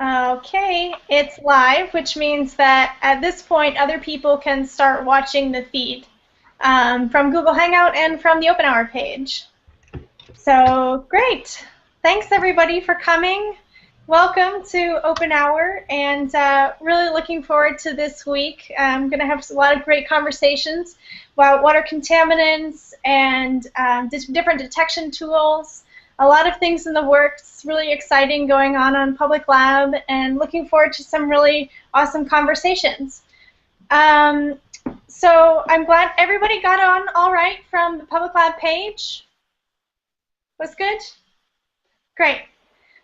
Okay, it's live, which means that at this point other people can start watching the feed from Google Hangout and from the OpenHour page. So great. Thanks everybody for coming. Welcome to OpenHour, and really looking forward to this week. I'm going to have a lot of great conversations about water contaminants and different detection tools. A lot of things in the works, really exciting going on Public Lab, and looking forward to some really awesome conversations. So I'm glad everybody got on all right from the Public Lab page. Was good? Great.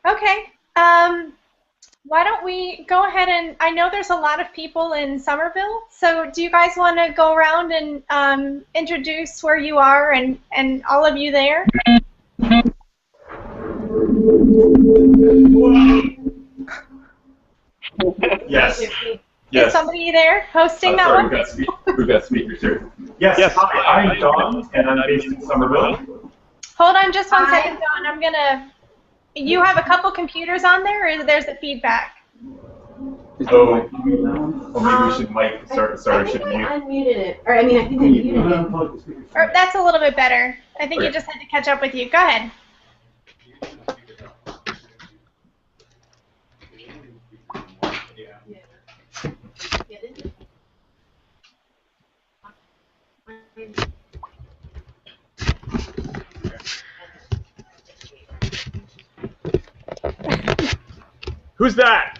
Okay. Why don't we go ahead and, I know there's a lot of people in Somerville, so do you guys want to go around and introduce where you are and all of you there? Yes. Is somebody there hosting that sorry, one? We've got speakers here. Yes. Hi, I'm Don, and I'm based in Somerville. Hold on just one second, Don. I'm going to... You have a couple computers on there, or there's the feedback? Oh, maybe we should start should mute. I unmuted it. Or, I mean, I think I muted it. Or, that's a little bit better. I think you just had to catch up with you. Go ahead. Who's that?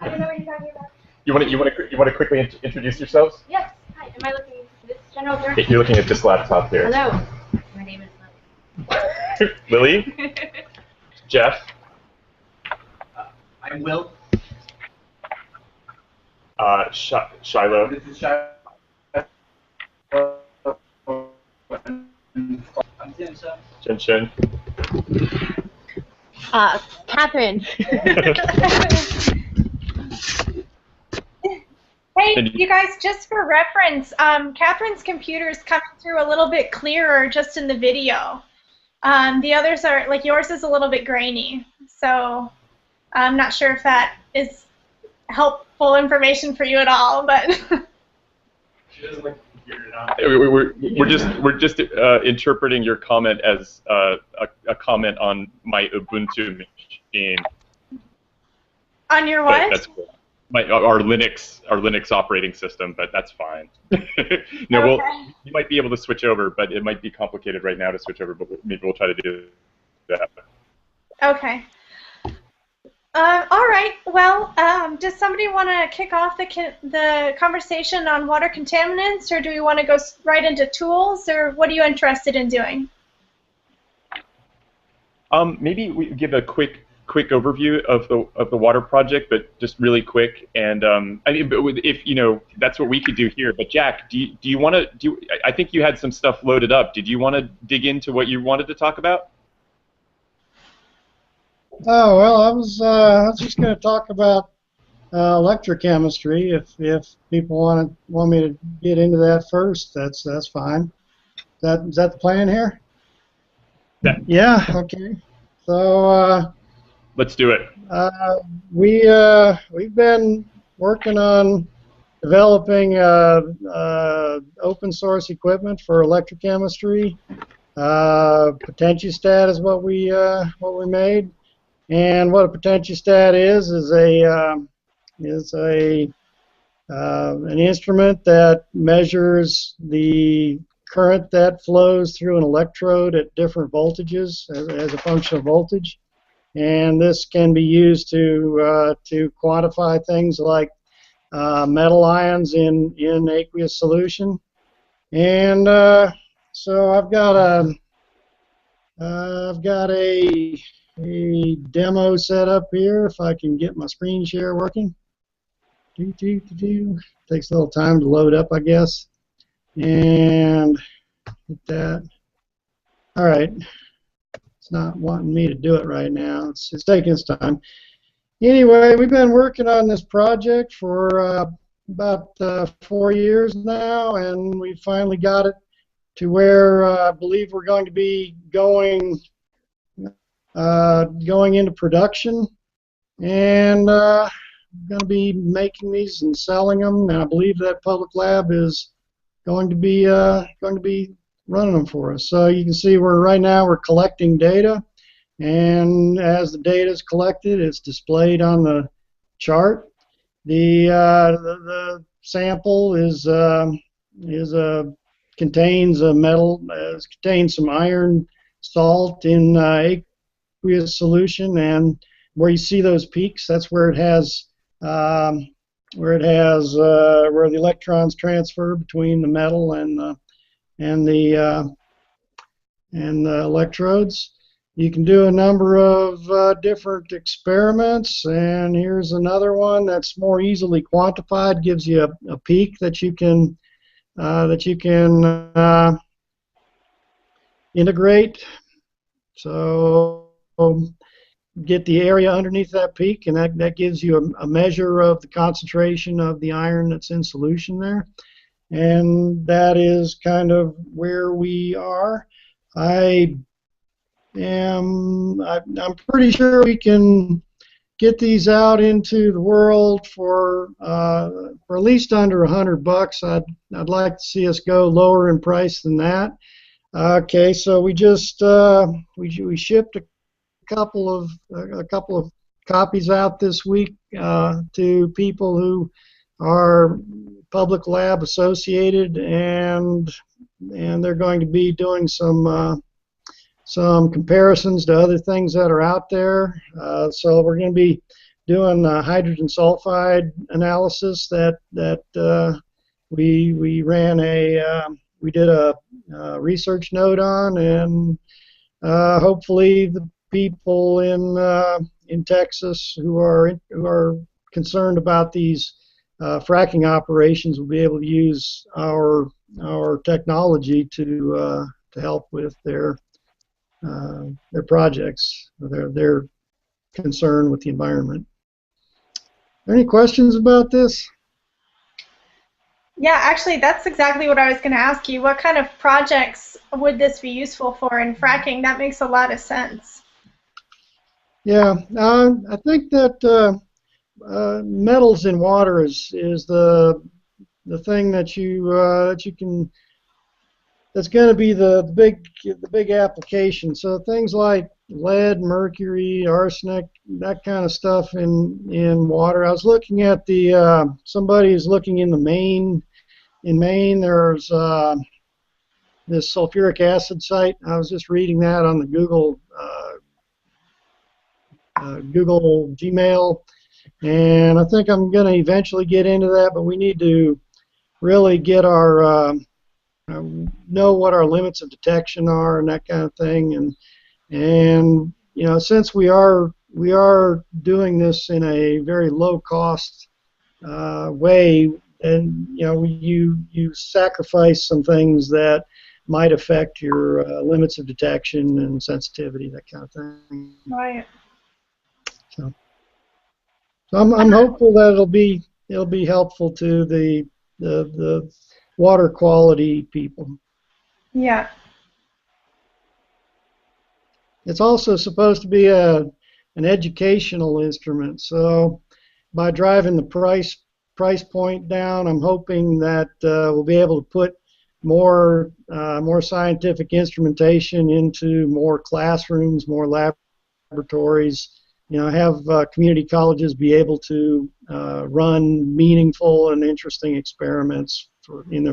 I don't know what you're talking about. You want to quickly introduce yourselves? Yes. Hi. Am I looking at this general direction? If you're looking at this laptop here. Hello. My name is Lily. Jeff. I'm Will. Shiloh. This is Shiloh. I'm Tim. Chen Chen. Catherine. Hey, you guys, just for reference, Catherine's computer is coming through a little bit clearer just in the video. The others are, like yours is a little bit grainy, so I'm not sure if that is helpful information for you at all, but... She doesn't like the computer now. We're just interpreting your comment as a comment on my Ubuntu machine. On your what? That's cool. Our Linux operating system, but that's fine. No, okay. you might be able to switch over, but it might be complicated right now to switch over. But maybe we'll try to do that. Okay. All right. Well, does somebody want to kick off the conversation on water contaminants, or do we want to go right into tools, or what are you interested in doing? Maybe we give a quick overview of the water project, but just really quick. And I mean, if you know, that's what we could do here. But Jack, do you want to I think you had some stuff loaded up. Did you want to dig into what you wanted to talk about? Oh well, I was just going to talk about electrochemistry. If people want me to get into that first, that's fine. Is that the plan here? Yeah. Okay. So. Let's do it. We've been working on developing open source equipment for electrochemistry. Potentiostat is what we made, and what a potentiostat is an instrument that measures the current that flows through an electrode at different voltages as a function of voltage. And this can be used to quantify things like metal ions in aqueous solution. And so I've got a demo set up here. If I can get my screen share working. Takes a little time to load up, I guess. And hit that. All right. It's not wanting me to do it right now. It's taking its time. Anyway, we've been working on this project for about 4 years now, and we finally got it to where I believe we're going to be going into production And I'm going to be making these and selling them, and I believe that public lab is going to be running them for us. So you can see right now we're collecting data, and as the data is collected, it's displayed on the chart. The sample contains a metal, contains some iron salt in aqueous solution, and where you see those peaks, that's where it has where the electrons transfer between the metal and the electrodes. You can do a number of different experiments, and here's another one that's more easily quantified. Gives you a peak that you can integrate. So get the area underneath that peak, and that gives you a measure of the concentration of the iron that's in solution there. And that is kind of where we are. I'm pretty sure we can get these out into the world for at least under $100. I'd like to see us go lower in price than that. Okay, so we just we shipped a couple of copies out this week to people who are public lab associated, and they're going to be doing some comparisons to other things that are out there. So we're going to be doing hydrogen sulfide analysis that we ran we did a research note on, and hopefully the people in Texas who are concerned about these fracking operations will be able to use our technology to help with their projects, their concern with the environment. Are there any questions about this? Yeah, actually, that's exactly what I was going to ask you. What kind of projects would this be useful for in fracking? That makes a lot of sense. Yeah, I think that metals in water is the thing that you can. That's going to be the big application. So things like lead, mercury, arsenic, that kind of stuff in water. I was looking at somebody is looking in Maine. In Maine, there's this sulfuric acid site. I was just reading that on the Google Gmail, and I think I'm going to eventually get into that. But we need to really get our know what our limits of detection are and that kind of thing, and you know, since we are doing this in a very low cost way, and you know, you sacrifice some things that might affect your limits of detection and sensitivity, that kind of thing. Right. So I'm hopeful that it'll be helpful to the water quality people. Yeah. It's also supposed to be an educational instrument. So by driving the price point down, I'm hoping that we'll be able to put more scientific instrumentation into more classrooms, more laboratories. You know, have community colleges be able to run meaningful and interesting experiments in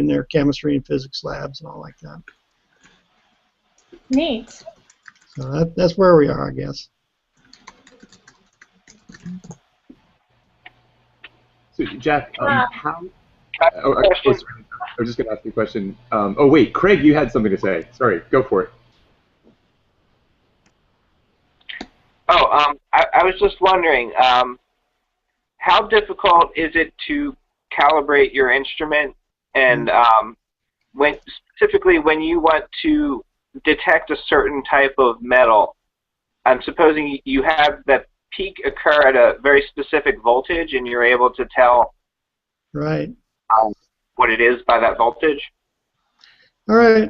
their chemistry and physics labs and all like that. Neat. So that's where we are, I guess. So Jack, how? Oh, I was just going to ask you a question. Oh wait, Craig, you had something to say. Sorry, go for it. Oh, I was just wondering, how difficult is it to calibrate your instrument, and specifically when you want to detect a certain type of metal? I'm supposing you have that peak occur at a very specific voltage, and you're able to tell right what it is by that voltage. All right.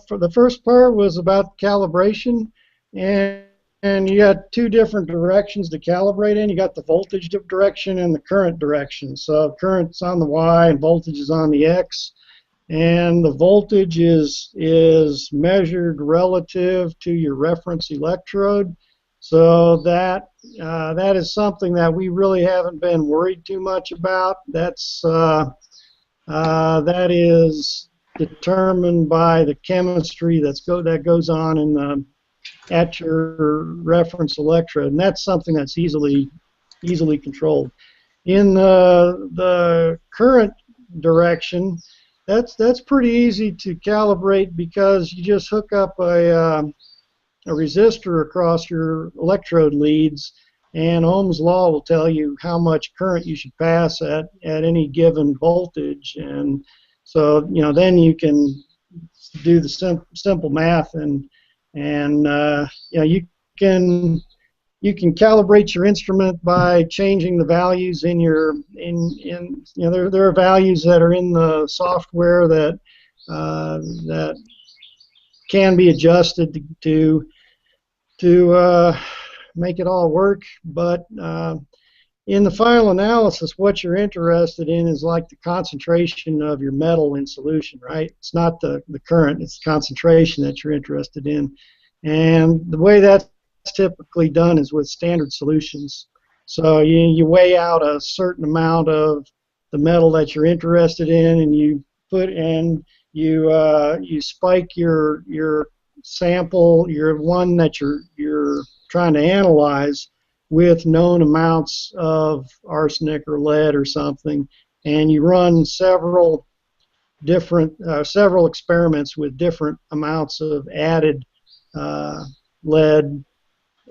For the first part was about calibration, and and you got two different directions to calibrate in. You got the voltage direction and the current direction. So current's on the Y and voltage is on the X. And the voltage is measured relative to your reference electrode. So that is something that we really haven't been worried too much about. That is determined by the chemistry that goes on in at your reference electrode, and that's something that's easily controlled. In the current direction, that's pretty easy to calibrate because you just hook up a resistor across your electrode leads, and Ohm's law will tell you how much current you should pass at any given voltage. And so, then you can do the simple math, and you can calibrate your instrument by changing the values in there are values that are in the software that can be adjusted to make it all work, but in the final analysis, what you're interested in is like the concentration of your metal in solution, right? It's not the current, it's the concentration that you're interested in. And the way that's typically done is with standard solutions. So you weigh out a certain amount of the metal that you're interested in, and you spike your sample, your one that you're trying to analyze, with known amounts of arsenic or lead or something, and you run several experiments with different amounts of added lead,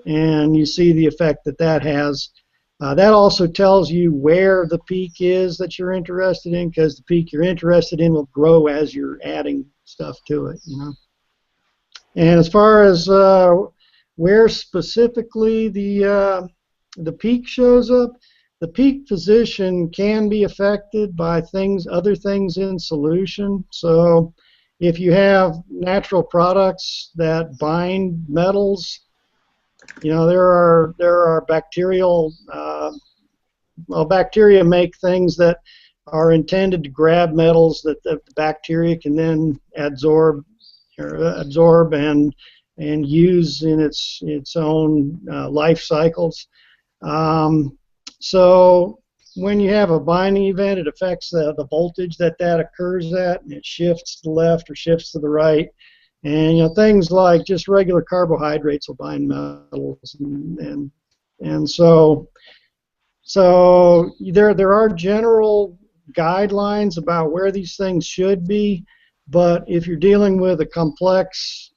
and you see the effect that has. That also tells you where the peak is that you're interested in, because the peak you're interested in will grow as you're adding stuff to it, And as far as where specifically the peak shows up, the peak position can be affected by other things in solution. So if you have natural products that bind metals, there are bacterial bacteria make things that are intended to grab metals that the bacteria can then absorb and use in its own life cycles. So when you have a binding event, it affects the voltage that occurs at, and it shifts to the left or shifts to the right. And things like just regular carbohydrates will bind metals, and so there are general guidelines about where these things should be. But if you're dealing with a complex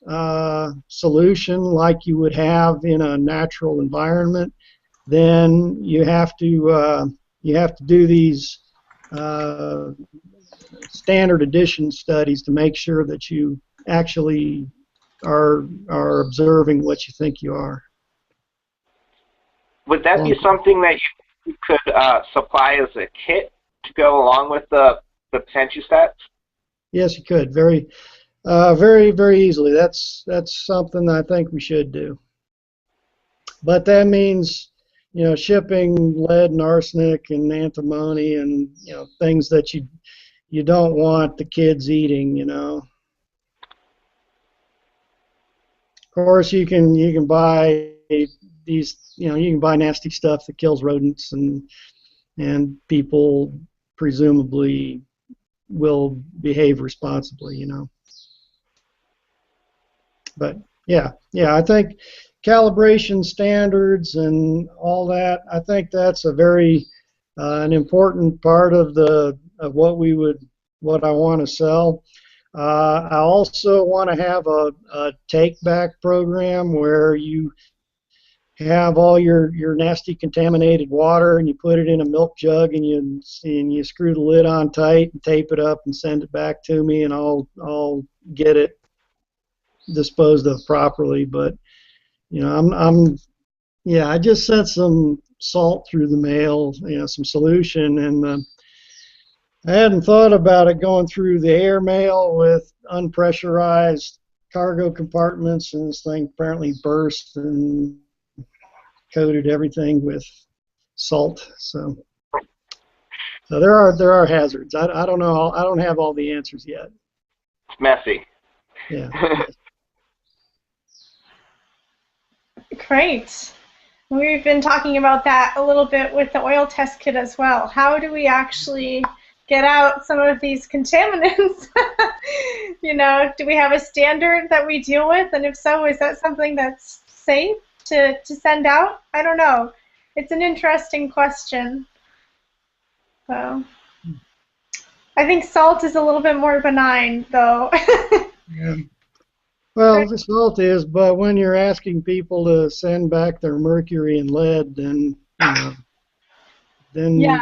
solution like you would have in a natural environment, then you have to do these standard addition studies to make sure that you actually are observing what you think you are. Would that be something that you could supply as a kit to go along with the potentiostats? Yes, you could. Very, very easily. That's something I think we should do. But that means, shipping lead and arsenic and antimony and things that you don't want the kids eating. Of course, you can buy these. You can buy nasty stuff that kills rodents, and people presumably will behave responsibly, But yeah, I think calibration standards and all that, I think that's a very an important part of what I want to sell. I also want to have a take back program where you have all your nasty contaminated water, and you put it in a milk jug, and you screw the lid on tight and tape it up and send it back to me, and I'll get it disposed of properly. But I just sent some salt through the mail, some solution, and I hadn't thought about it going through the air mail with unpressurized cargo compartments, and this thing apparently burst and coated everything with salt. So there are hazards. I don't know. I don't have all the answers yet. It's messy. Yeah. Great. We've been talking about that a little bit with the oil test kit as well. How do we actually get out some of these contaminants? You know, do we have a standard that we deal with? And if so, is that something that's safe to send out? I don't know. It's an interesting question. So I think salt is a little bit more benign, though. Yeah. Well, the salt is, but when you're asking people to send back their mercury and lead, then Yeah.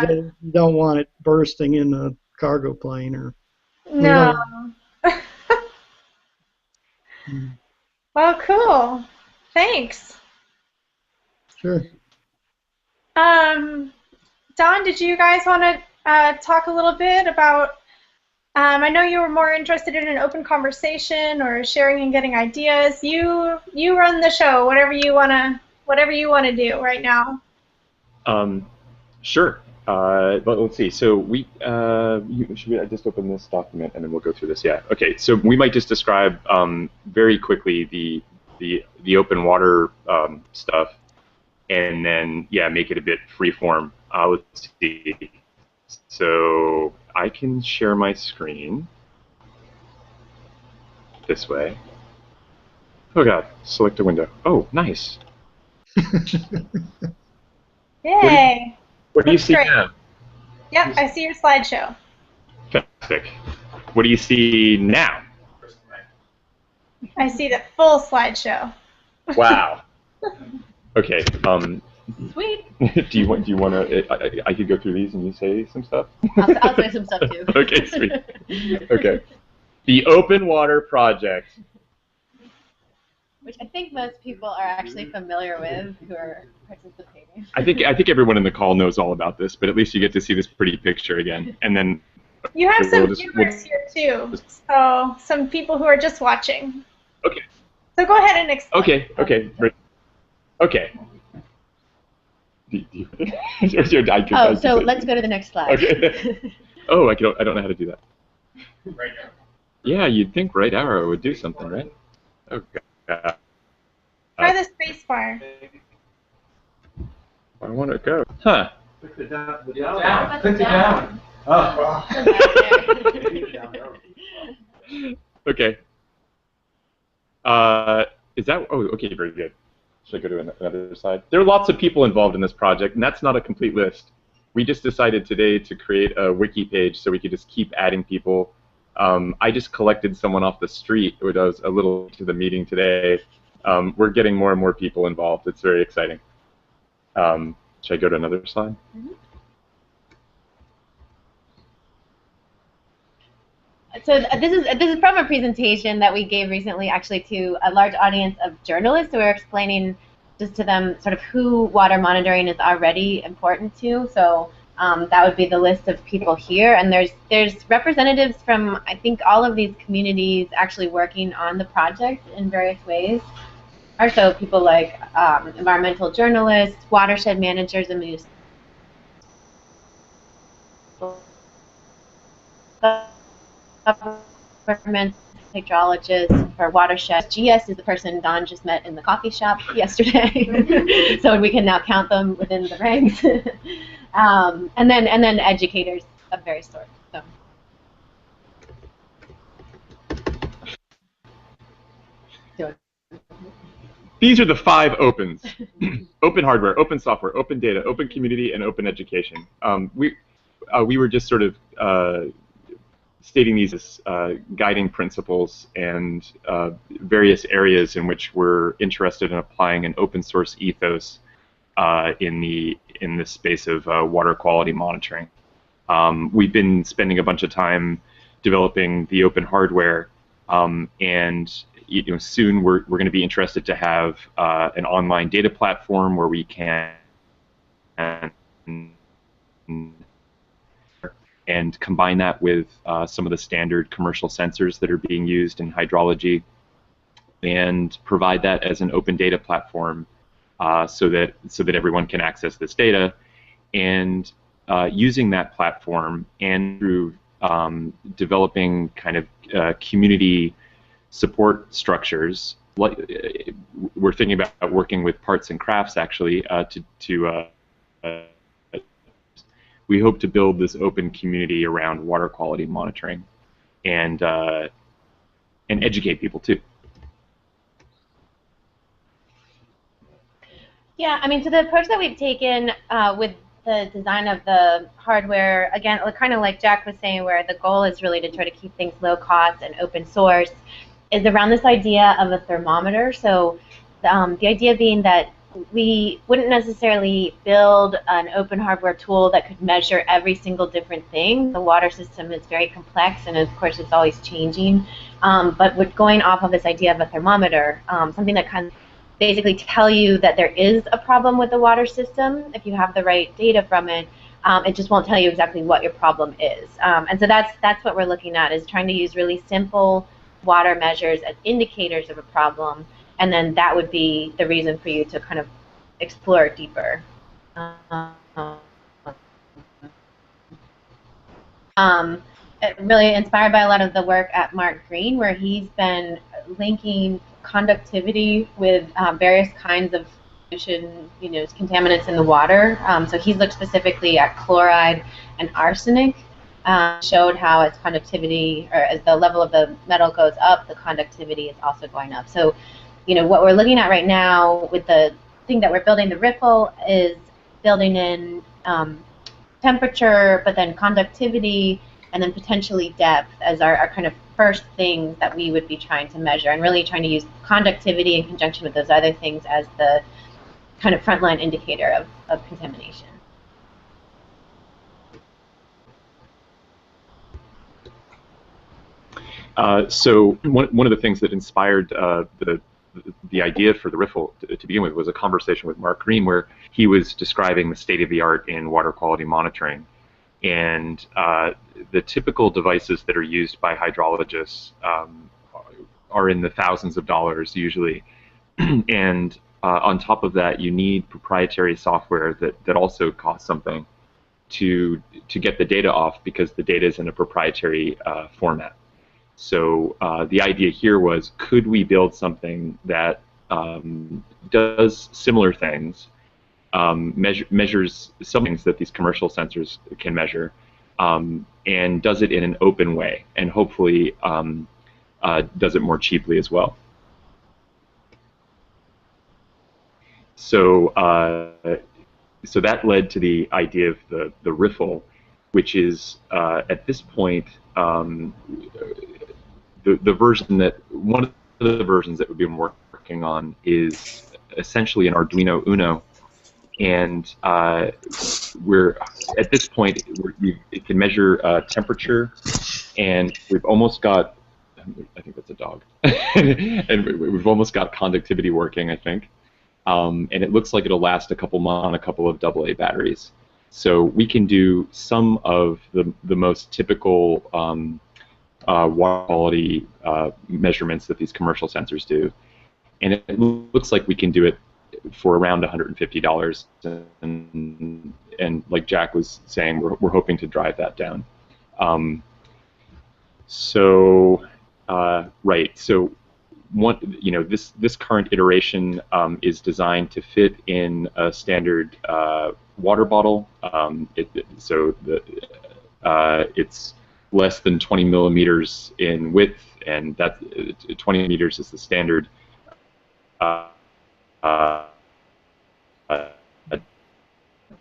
you don't want it bursting in a cargo plane or. No. Hmm. Well, cool. Thanks. Sure. Don, did you guys want to talk a little bit about? I know you were more interested in an open conversation or sharing and getting ideas. You run the show. Whatever you wanna do right now. Sure. But let's see. So should we just open this document and then we'll go through this? Yeah. Okay. So we might just describe very quickly the open water stuff, and then make it a bit freeform. Let's see. So I can share my screen this way. Oh God! Select a window. Oh, nice. Yay! What do you see great. now? Yep, I see your slideshow. Fantastic. What do you see now? I see the full slideshow. Wow. Okay. Sweet. Do you want to? I could go through these and you say some stuff. I'll say some stuff too. Okay, sweet. Okay. The Open Water Project. Which I think most people are actually familiar with who are participating. I think everyone in the call knows all about this, but at least you get to see this pretty picture again, and then. You have some viewers here too, so some people who are just watching. Okay. So go ahead and explain. Okay. Okay. So let's go to the next slide. Okay. Oh, I don't know how to do that. Right now. Yeah, you'd think right arrow would do something, right? Okay. Try the space bar. I want to go. Huh. Click the down. Click it down. Oh. Okay. Is that? Oh, okay. Very good. Should I go to another slide? There are lots of people involved in this project, and that's not a complete list. We just decided today to create a wiki page so we could just keep adding people. I just collected someone off the street who was a little to the meeting today. We're getting more and more people involved. It's very exciting. Should I go to another slide? Mm-hmm. So this is from a presentation that we gave recently, actually, to a large audience of journalists who are explaining just to them sort of who water monitoring is already important to. So that would be the list of people here, and there's representatives from I think all of these communities actually working on the project in various ways. Also, people like environmental journalists, watershed managers, and municipal government hydrologists for Watershed. GS is the person Don just met in the coffee shop yesterday, so we can now count them within the ranks. And then educators of various sorts. So. These are the 5 opens: open hardware, open software, open data, open community, and open education. We were just sort of stating these as guiding principles and various areas in which we're interested in applying an open source ethos in the space of water quality monitoring. We've been spending a bunch of time developing the open hardware, and soon we're going to be interested to have an online data platform where we can and combine that with some of the standard commercial sensors that are being used in hydrology, and provide that as an open data platform so that everyone can access this data, and using that platform and through developing kind of community support structures. We're thinking about working with Parts and Crafts actually we hope to build this open community around water quality monitoring and educate people too. Yeah, I mean, so the approach that we've taken with the design of the hardware, again, kind of like Jack was saying, where the goal is really to try to keep things low cost and open source, is around this idea of a thermometer. So the idea being that we wouldn't necessarily build an open hardware tool that could measure every single different thing. The water system is very complex, and of course it's always changing. But we're going off of this idea of a thermometer, something that kind of basically tell you that there is a problem with the water system if you have the right data from it. It just won't tell you exactly what your problem is. And so that's what we're looking at, is trying to use really simple water measures as indicators of a problem, and then that would be the reason for you to kind of explore deeper. Really inspired by a lot of the work at Mark Green, where he's been linking conductivity with various kinds of pollution, contaminants in the water. So he's looked specifically at chloride and arsenic, showed how as conductivity, or as the level of the metal goes up, the conductivity is also going up. So, what we're looking at right now with the thing that we're building, the riffle, is building in temperature, but then conductivity, and then potentially depth as our kind of first things that we would be trying to measure, and really trying to use conductivity in conjunction with those other things as the kind of frontline indicator of contamination. So one of the things that inspired the idea for the riffle to begin with was a conversation with Mark Green, where he was describing the state of the art in water quality monitoring. And the typical devices that are used by hydrologists are in the thousands of dollars usually. And on top of that, you need proprietary software that also costs something to get the data off, because the data is in a proprietary format. So the idea here was, could we build something that does similar things, measures some things that these commercial sensors can measure, and does it in an open way, and hopefully does it more cheaply as well. So so that led to the idea of the riffle, which is at this point the version that one of the versions that we've been working on is essentially an Arduino Uno, and we're at this point it can measure temperature, and we've almost got, I think that's a dog, and we've almost got conductivity working, I think, and it looks like it'll last a couple months on a couple of AA batteries. So we can do some of the most typical water quality measurements that these commercial sensors do, and it looks like we can do it for around $150, and like Jack was saying, we're hoping to drive that down. Right, so this current iteration is designed to fit in a standard water bottle. It's less than 20 millimeters in width, and that 20 meters is the standard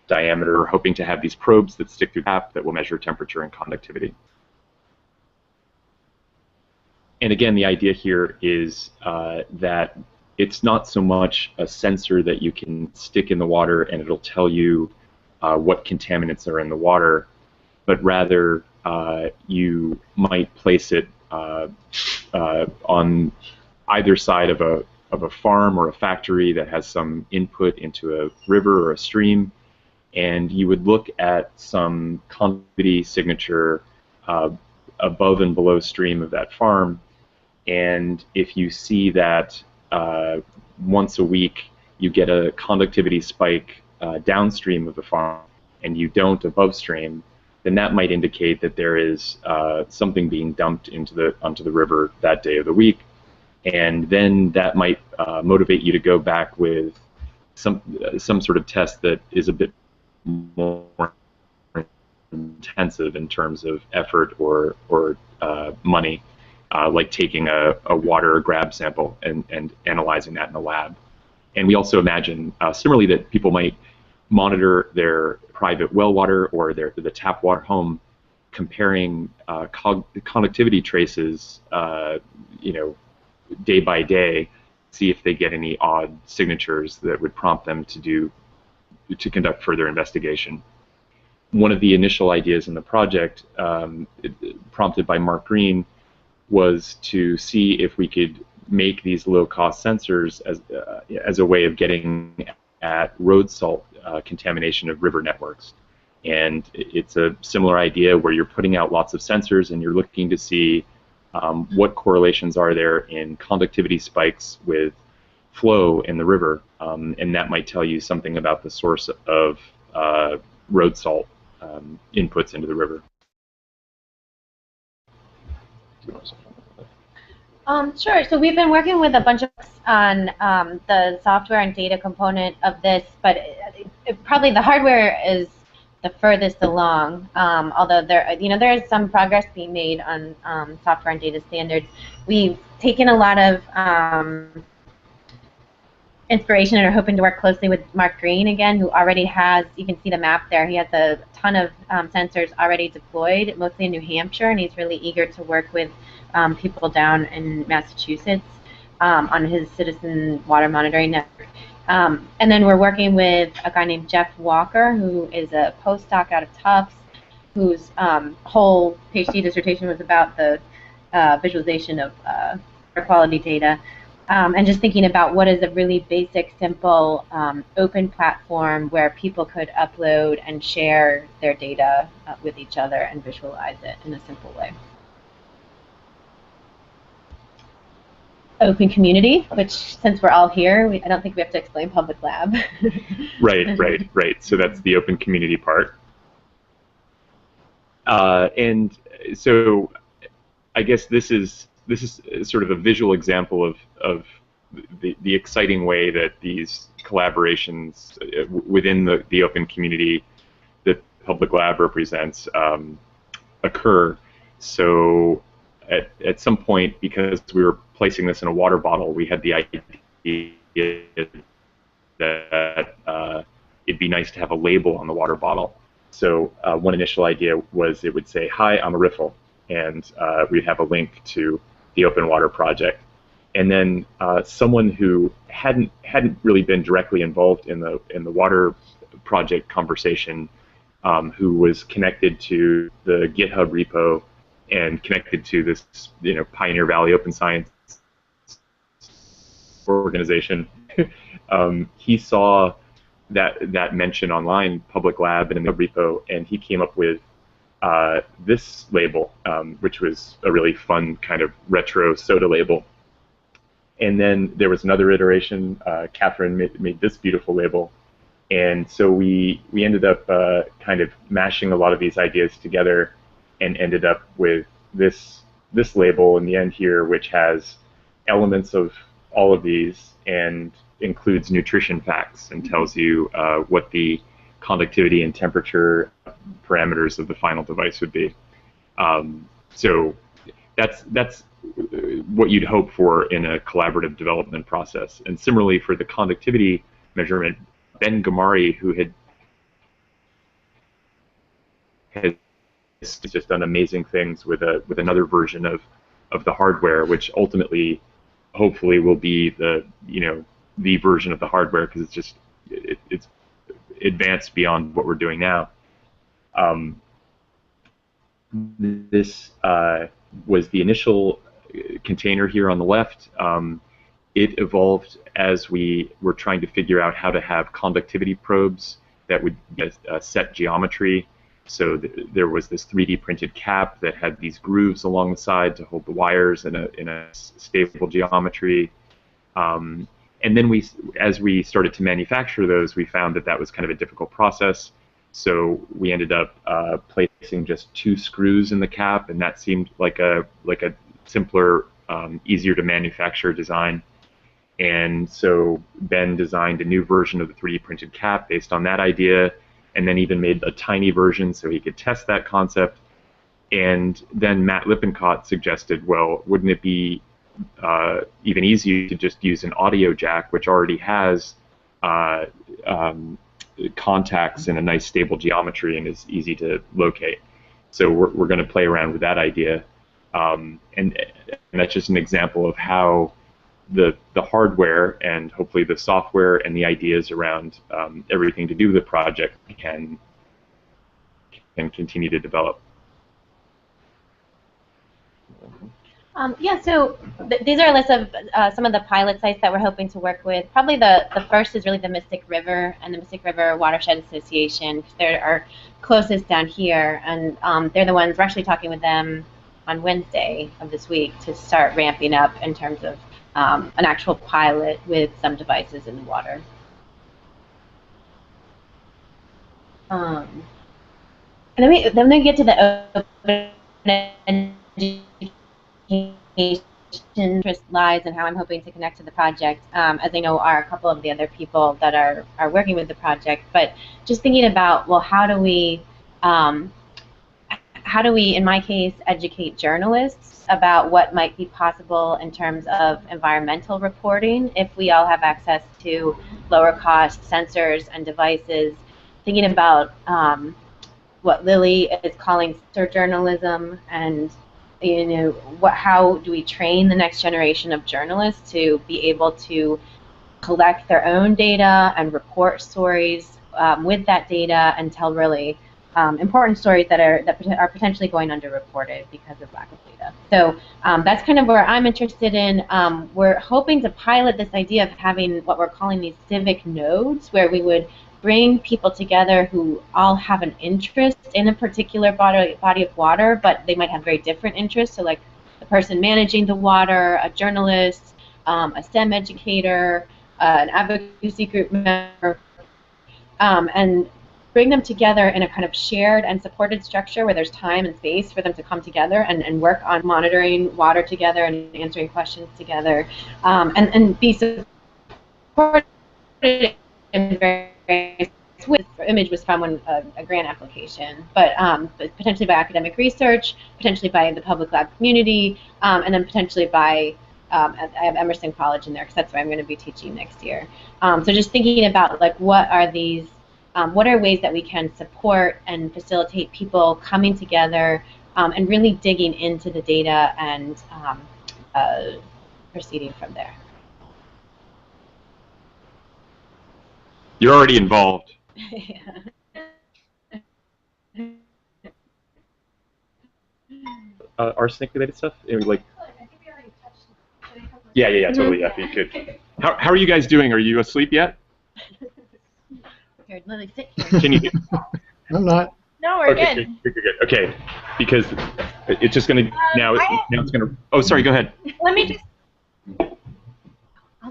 diameter. We're hoping to have these probes that stick through the tap that will measure temperature and conductivity. And again, the idea here is that it's not so much a sensor that you can stick in the water and it'll tell you what contaminants are in the water, but rather you might place it on either side of a farm or a factory that has some input into a river or a stream, and you would look at some conductivity signature above and below stream of that farm, and if you see that once a week you get a conductivity spike downstream of the farm and you don't above stream, then that might indicate that there is something being dumped onto the river that day of the week, and then that might motivate you to go back with some sort of test that is a bit more intensive in terms of effort or money, like taking a water grab sample and analyzing that in the lab. And we also imagine similarly that people might monitor their private well water or the tap water home, comparing conductivity traces, day by day, see if they get any odd signatures that would prompt them to conduct further investigation. One of the initial ideas in the project, prompted by Mark Green, was to see if we could make these low-cost sensors as a way of getting at road salt contamination of river networks. And it's a similar idea where you're putting out lots of sensors and you're looking to see what correlations are there in conductivity spikes with flow in the river, and that might tell you something about the source of road salt inputs into the river. Sure. So we've been working with a bunch of folks on the software and data component of this, but probably the hardware is the furthest along. Although there is some progress being made on software and data standards. We've taken a lot of inspiration and are hoping to work closely with Mark Green again, who already has, you can see the map there, he has a ton of sensors already deployed, mostly in New Hampshire, and he's really eager to work with people down in Massachusetts on his citizen water monitoring network. And then we're working with a guy named Jeff Walker, who is a postdoc out of Tufts, whose whole PhD dissertation was about the visualization of air quality data. And just thinking about what is a really basic, simple, open platform where people could upload and share their data with each other and visualize it in a simple way. Open community, which, since we're all here, I don't think we have to explain public lab. Right. So that's the open community part. And so I guess this is sort of a visual example of the exciting way that these collaborations within the open community that Public Lab represents occur. So at some point, because we were placing this in a water bottle, we had the idea that it'd be nice to have a label on the water bottle. So one initial idea was it would say, "Hi, I'm a riffle," and we'd have a link to the Open Water Project. And then someone who hadn't really been directly involved in the water project conversation, who was connected to the GitHub repo and connected to this Pioneer Valley Open Science organization, he saw that mention online, Public Lab, and in the repo, and he came up with this label, which was a really fun kind of retro soda label. And then there was another iteration. Catherine made this beautiful label, and so we ended up kind of mashing a lot of these ideas together, and ended up with this label in the end here, which has elements of all of these and includes nutrition facts and tells you what the conductivity and temperature parameters of the final device would be. So that's what you'd hope for in a collaborative development process. And similarly for the conductivity measurement, Ben Gamari, who has just done amazing things with another version of the hardware, which ultimately, hopefully, will be the version of the hardware, because it's advanced beyond what we're doing now. This was the initial container here on the left. It evolved as we were trying to figure out how to have conductivity probes that would set geometry. So there was this 3D printed cap that had these grooves along the side to hold the wires in a stable geometry. And then as we started to manufacture those, we found that that was kind of a difficult process. So we ended up placing just 2 screws in the cap, and that seemed like a simpler, easier to manufacture design. And so Ben designed a new version of the 3D printed cap based on that idea, and then even made a tiny version so he could test that concept. And then Matt Lippincott suggested, well, wouldn't it be even easier to just use an audio jack, which already has contacts in a nice stable geometry and is easy to locate. So we're going to play around with that idea. And that's just an example of how the hardware and hopefully the software and the ideas around everything to do with the project can continue to develop. Yeah, so these are a list of some of the pilot sites that we're hoping to work with. Probably the first is really the Mystic River and the Mystic River Watershed Association. They're our closest down here, and they're the ones, we're actually talking with them on Wednesday of this week to start ramping up in terms of an actual pilot with some devices in the water. And then we get to the open interest lies and how I'm hoping to connect to the project, as I know are a couple of the other people that are working with the project. But just thinking about, well, how do we, in my case, educate journalists about what might be possible in terms of environmental reporting if we all have access to lower cost sensors and devices? Thinking about what Lily is calling journalism, and how do we train the next generation of journalists to be able to collect their own data and report stories with that data and tell really important stories that are potentially going underreported because of lack of data. So that's kind of where I'm interested in. We're hoping to pilot this idea of having what we're calling these civic nodes, where we would bring people together who all have an interest in a particular body of water, but they might have very different interests. So like the person managing the water, a journalist, a STEM educator, an advocacy group member, and bring them together in a kind of shared and supported structure where there's time and space for them to come together and work on monitoring water together and answering questions together, and be supported in various ways. The image was from a grant application, but potentially by academic research, potentially by the public lab community, and then potentially by I have Emerson College in there because that's where I'm going to be teaching next year. So just thinking about like what are these, what are ways that we can support and facilitate people coming together and really digging into the data and proceeding from there. You're already involved. Arsenic-related stuff? Like, yeah, totally. Yeah, you could. How are you guys doing? Are you asleep yet? Here, Lily, sit here. Can you? I'm not. No, we're okay, good. Good. Okay, because it's just gonna now it's gonna. Oh, sorry. Go ahead. Let me just.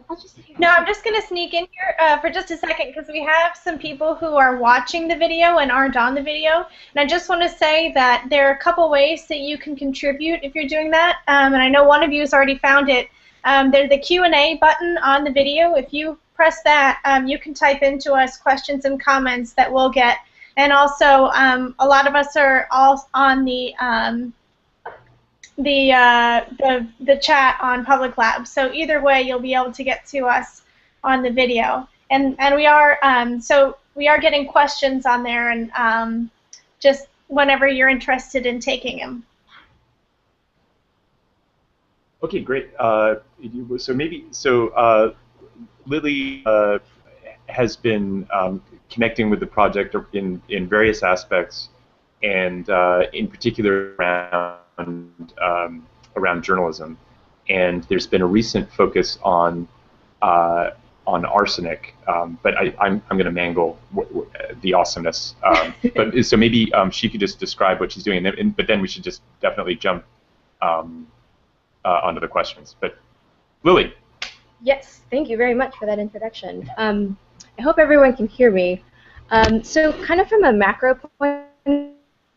I'll just sit here. No, I'm just going to sneak in here for just a second because we have some people who are watching the video and aren't on the video. And I just want to say that there are a couple ways that you can contribute if you're doing that. And I know one of you has already found it. There's the Q&A button on the video. If you press that, you can type into us questions and comments that we'll get. And also, a lot of us are all on the chat on Public Lab. So either way, you'll be able to get to us on the video. And we are so we are getting questions on there, and just whenever you're interested in taking them. Okay, great. Lily has been connecting with the project in various aspects, and in particular around journalism. And there's been a recent focus on arsenic, but I'm going to mangle the awesomeness. But so maybe she could just describe what she's doing, but then we should just definitely jump onto the questions. But Lily. Yes, thank you very much for that introduction. I hope everyone can hear me. So kind of from a macro point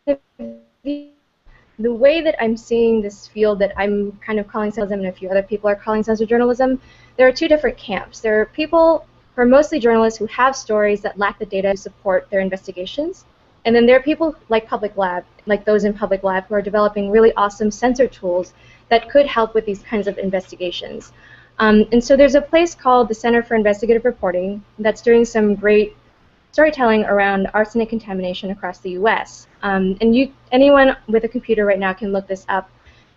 of view, the way that I'm seeing this field that I'm kind of calling journalism and a few other people are calling censored journalism, there are two different camps. There are people who are mostly journalists who have stories that lack the data to support their investigations. And then there are people like Public Lab, like those in Public Lab, who are developing really awesome censor tools that could help with these kinds of investigations. And so there's a place called the Center for Investigative Reporting that's doing some great storytelling around arsenic contamination across the U.S. And anyone with a computer right now can look this up.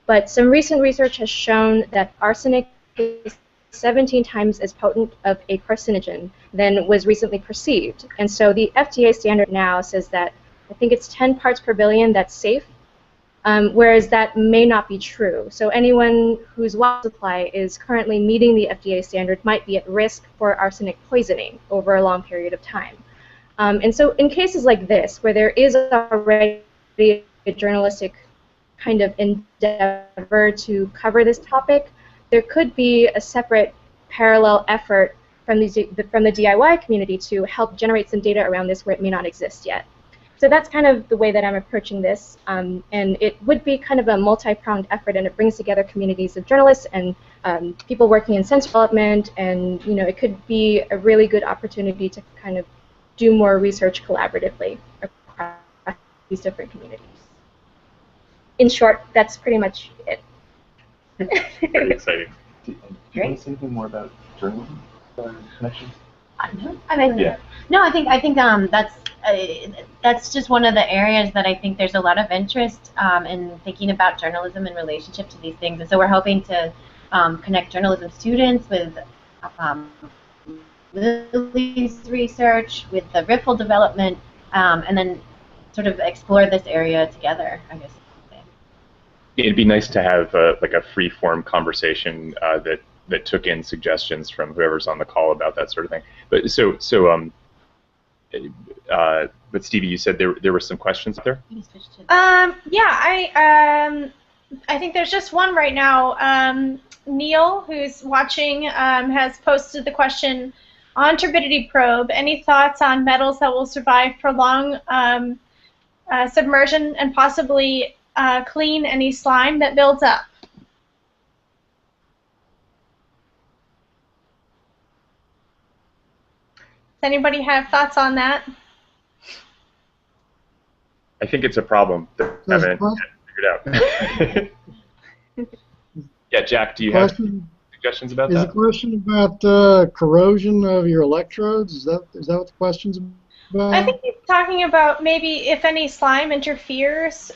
But some recent research has shown that arsenic is 17 times as potent of a carcinogen than was recently perceived. And so the FDA standard now says that I think it's 10 parts per billion that's safe, whereas that may not be true. So anyone whose water supply is currently meeting the FDA standard might be at risk for arsenic poisoning over a long period of time. And so in cases like this, where there is already a journalistic kind of endeavor to cover this topic, there could be a separate parallel effort from the DIY community to help generate some data around this where it may not exist yet. So that's kind of the way that I'm approaching this, and it would be kind of a multi-pronged effort, and it brings together communities of journalists and people working in censor development, and it could be a really good opportunity to kind of do more research collaboratively across these different communities. In short, that's pretty much it. Very exciting. Do you want to say anything more about journalism connections? I mean, Yeah. no, I think that's just one of the areas that I think there's a lot of interest in thinking about journalism in relationship to these things, and so we're hoping to connect journalism students with Lily's research, with the Riffle development, and then sort of explore this area together, I guess. It'd be nice to have like a free-form conversation that took in suggestions from whoever's on the call about that sort of thing. But but Stevie, you said there were some questions there. Yeah, I think there's just one right now. Neil, who's watching, has posted the question on turbidity probe. Any thoughts on metals that will survive prolonged submersion and possibly clean any slime that builds up? Does anybody have thoughts on that? I think it's a problem that we haven't figured out. Yeah, Jack, do you have suggestions about that? Is the question about corrosion of your electrodes? Is that what the question's about? I think he's talking about maybe if any slime interferes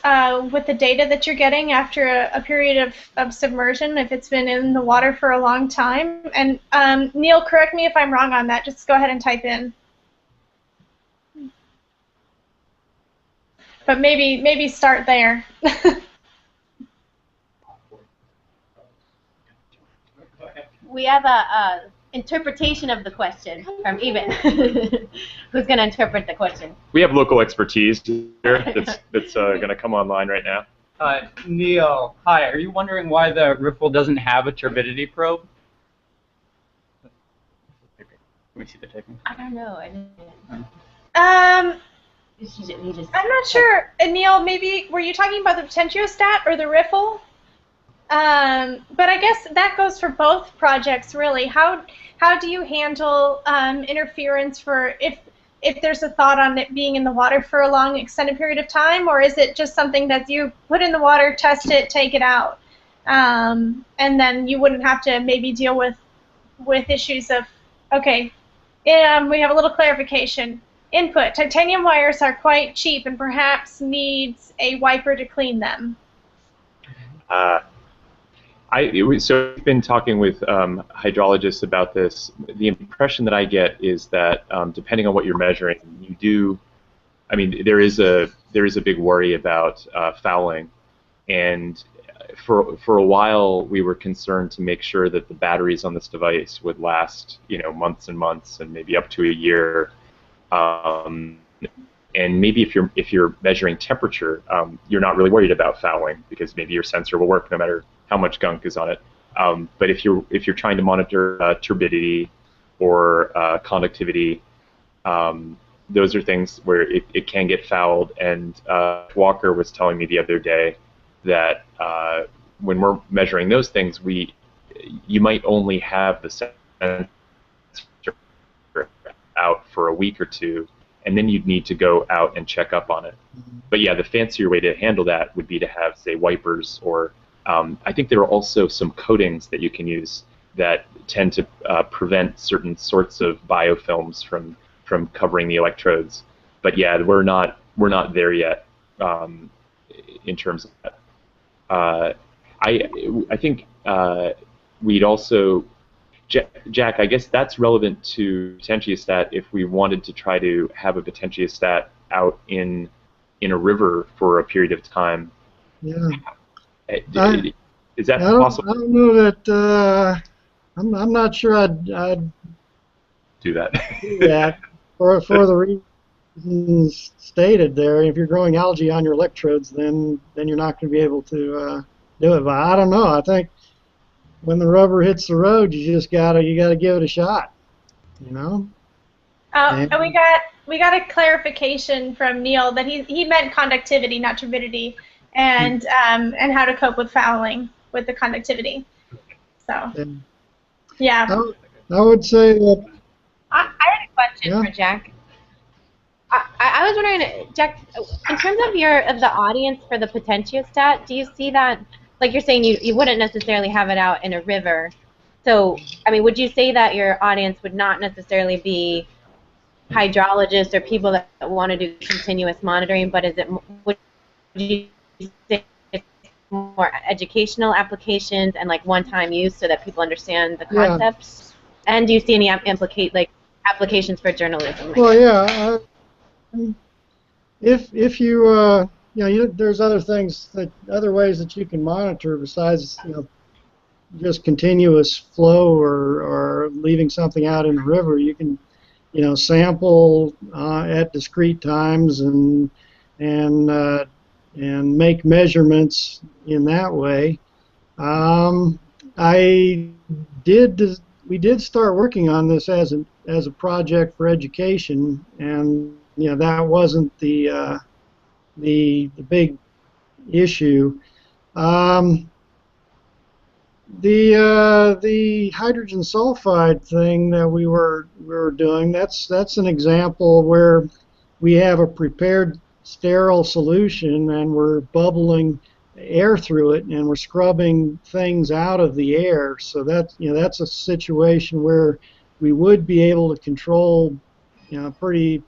with the data that you're getting after a period of submersion, if it's been in the water for a long time. And Neil, correct me if I'm wrong on that. Just go ahead and type in. But maybe start there. We have a interpretation of the question from Eben. Who's going to interpret the question? We have local expertise here that's going to come online right now. Neil, hi. Are you wondering why the Riffle doesn't have a turbidity probe? Let me see the technique. I don't know. I'm not sure. Neil, maybe were you talking about the potentiostat or the Riffle? But I guess that goes for both projects, really. How do you handle interference for if there's a thought on it being in the water for a long, extended period of time, or is it just something that you put in the water, test it, take it out, and then you wouldn't have to maybe deal with issues of, okay, we have a little clarification. Input: titanium wires are quite cheap and perhaps needs a wiper to clean them. So I've been talking with hydrologists about this. The impression that I get is that depending on what you're measuring, there is a big worry about fouling, and for a while we were concerned to make sure that the batteries on this device would last months and months and maybe up to a year. And maybe if you're measuring temperature, you're not really worried about fouling because maybe your sensor will work no matter how much gunk is on it. But if you're trying to monitor turbidity or conductivity, those are things where it can get fouled. And Walker was telling me the other day that when we're measuring those things, you might only have the sensor out for a week or two, and then you'd need to go out and check up on it. But yeah, the fancier way to handle that would be to have, say, wipers, or I think there are also some coatings that you can use that tend to prevent certain sorts of biofilms from covering the electrodes. But yeah, we're not there yet in terms of that. I think we'd also, Jack, I guess that's relevant to potentiostat if we wanted to try to have a potentiostat out in a river for a period of time. Yeah. Is that possible? I don't know that. I'm not sure I'd do that. Do that for the reasons stated there. If you're growing algae on your electrodes, then you're not going to be able to do it. But I don't know. I think when the rubber hits the road, you just gotta give it a shot. You know. And we got a clarification from Neil that he meant conductivity, not turbidity, and how to cope with fouling with the conductivity. So, yeah. I would say that. I had a question for Jack. I was wondering, Jack, in terms of the audience for the potentiostat, do you see that, like you're saying, you wouldn't necessarily have it out in a river. So, I mean, would you say that your audience would not necessarily be hydrologists or people that want to do continuous monitoring, but would you say it's more educational applications and like one-time use so that people understand the concepts? Yeah. And do you see any applications for journalism? Well, yeah. If you there's other ways that you can monitor besides just continuous flow or leaving something out in the river. You can sample at discrete times and make measurements in that way. We did start working on this as a project for education, and that wasn't the big issue. The hydrogen sulfide thing that we were doing, that's an example where we have a prepared sterile solution and we're bubbling air through it and we're scrubbing things out of the air. So that's a situation where we would be able to control pretty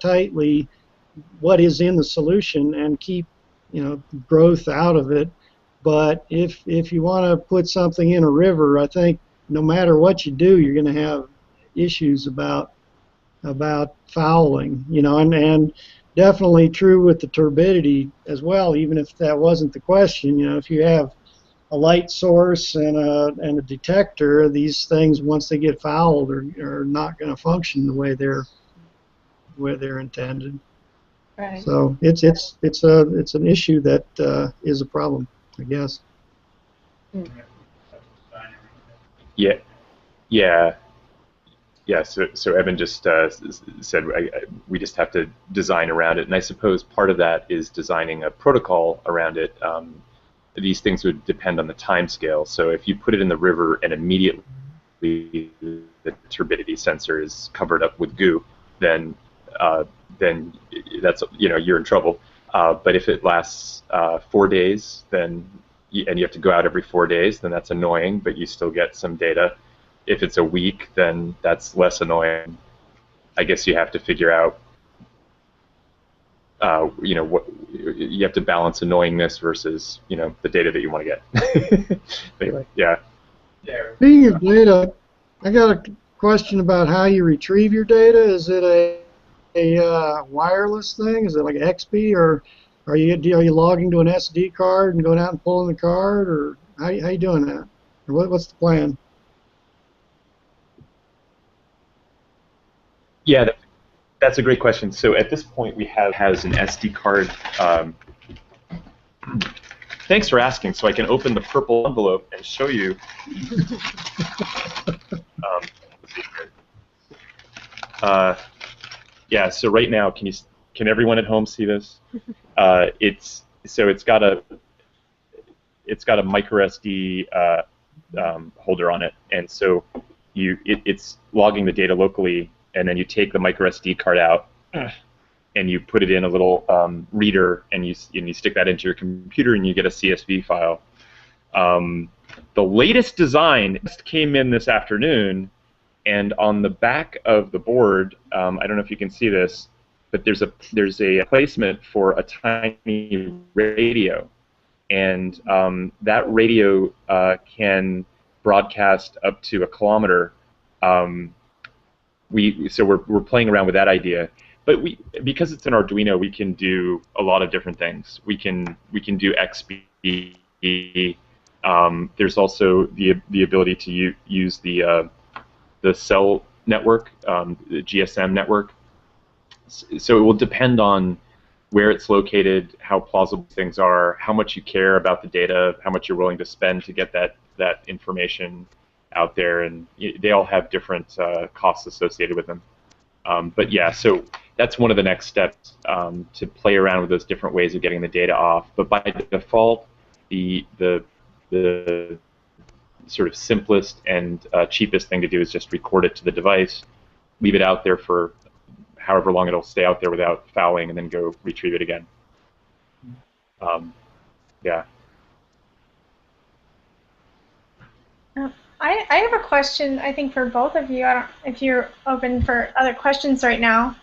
tightly what is in the solution and keep growth out of it. But if you want to put something in a river, I think no matter what you do, you're going to have issues about fouling, and definitely true with the turbidity as well. Even if that wasn't the question, if you have a light source and a detector, these things once they get fouled are not going to function the way they're intended. Right. So it's an issue that is a problem, I guess. Yeah. So Evan just said we just have to design around it, and I suppose part of that is designing a protocol around it. These things would depend on the time scale. So if you put it in the river and immediately the turbidity sensor is covered up with goo, then that's you're in trouble. But if it lasts 4 days, and you have to go out every 4 days, then that's annoying, but you still get some data. If it's a week, then that's less annoying. I guess you have to figure out, what you have to balance annoyingness versus, the data that you want to get. Anyway, yeah. Speaking of data, I got a question about how you retrieve your data. Is it a wireless thing? Is it like XP, or are you logging to an SD card and going out and pulling the card, or how you doing that? Or what's the plan? Yeah, that's a great question. So at this point, we has an SD card Thanks for asking. So I can open the purple envelope and show you. Yeah. So right now, can everyone at home see this? It's got a micro SD holder on it, and so it's logging the data locally, and then you take the micro SD card out, and you put it in a little reader, and you stick that into your computer, and you get a CSV file. The latest design just came in this afternoon, and on the back of the board, I don't know if you can see this, but there's a placement for a tiny radio, and that radio can broadcast up to 1 kilometer. So we're playing around with that idea. But because it's an Arduino, we can do a lot of different things. We can do XB. There's also the ability to use the cell network, the GSM network. So it will depend on where it's located, how plausible things are, how much you care about the data, how much you're willing to spend to get that information out there, and they all have different costs associated with them. But yeah, so that's one of the next steps, to play around with those different ways of getting the data off. But by default, the sort of simplest and cheapest thing to do is just record it to the device, leave it out there for however long it'll stay out there without fouling, and then go retrieve it again. Yeah. I have a question, I think, for both of you. I don't know if you're open for other questions right now.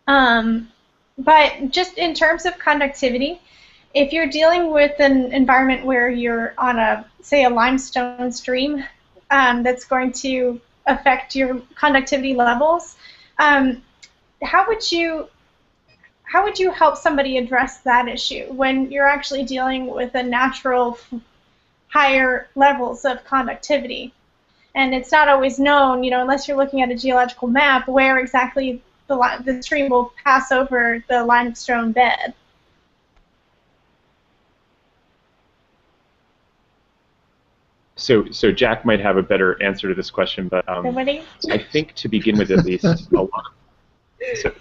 But just in terms of conductivity, if you're dealing with an environment where you're on say a limestone stream that's going to affect your conductivity levels, how would you help somebody address that issue when you're actually dealing with a natural higher levels of conductivity? And it's not always known, unless you're looking at a geological map, where exactly the stream will pass over the limestone bed. So Jack might have a better answer to this question, but Nobody? I think to begin with, at least, a lot of... Sorry,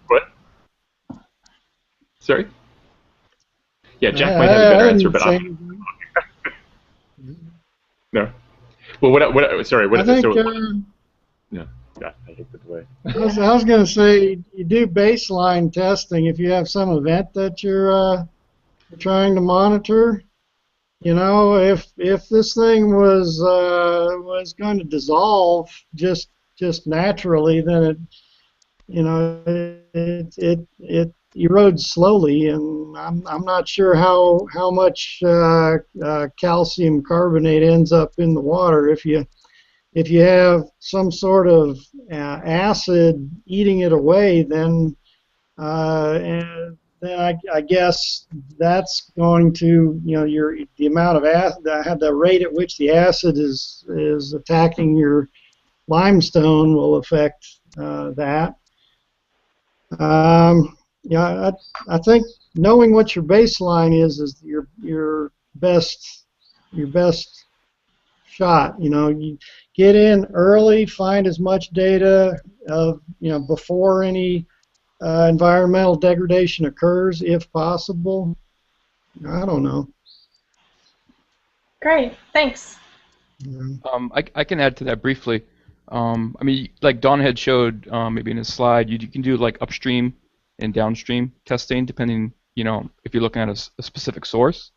what? Sorry? Yeah, Jack might have a better answer, but I'm... No. Well, sorry, what... I think, no, God, I hate the delay. I was going to say, you do baseline testing if you have some event that you're trying to monitor. If this thing was going to dissolve just naturally, then it erodes slowly, and I'm not sure how much calcium carbonate ends up in the water. If you have some sort of acid eating it away, then I guess that's going to, the amount of acid, the rate at which the acid is attacking your limestone will affect that. Yeah, I think knowing what your baseline is your best shot. You get in early, find as much data before any environmental degradation occurs, if possible. I don't know. Great, thanks. I can add to that briefly. I mean, like Don had showed maybe in his slide, you can do like upstream and downstream testing depending, if you're looking at a specific source.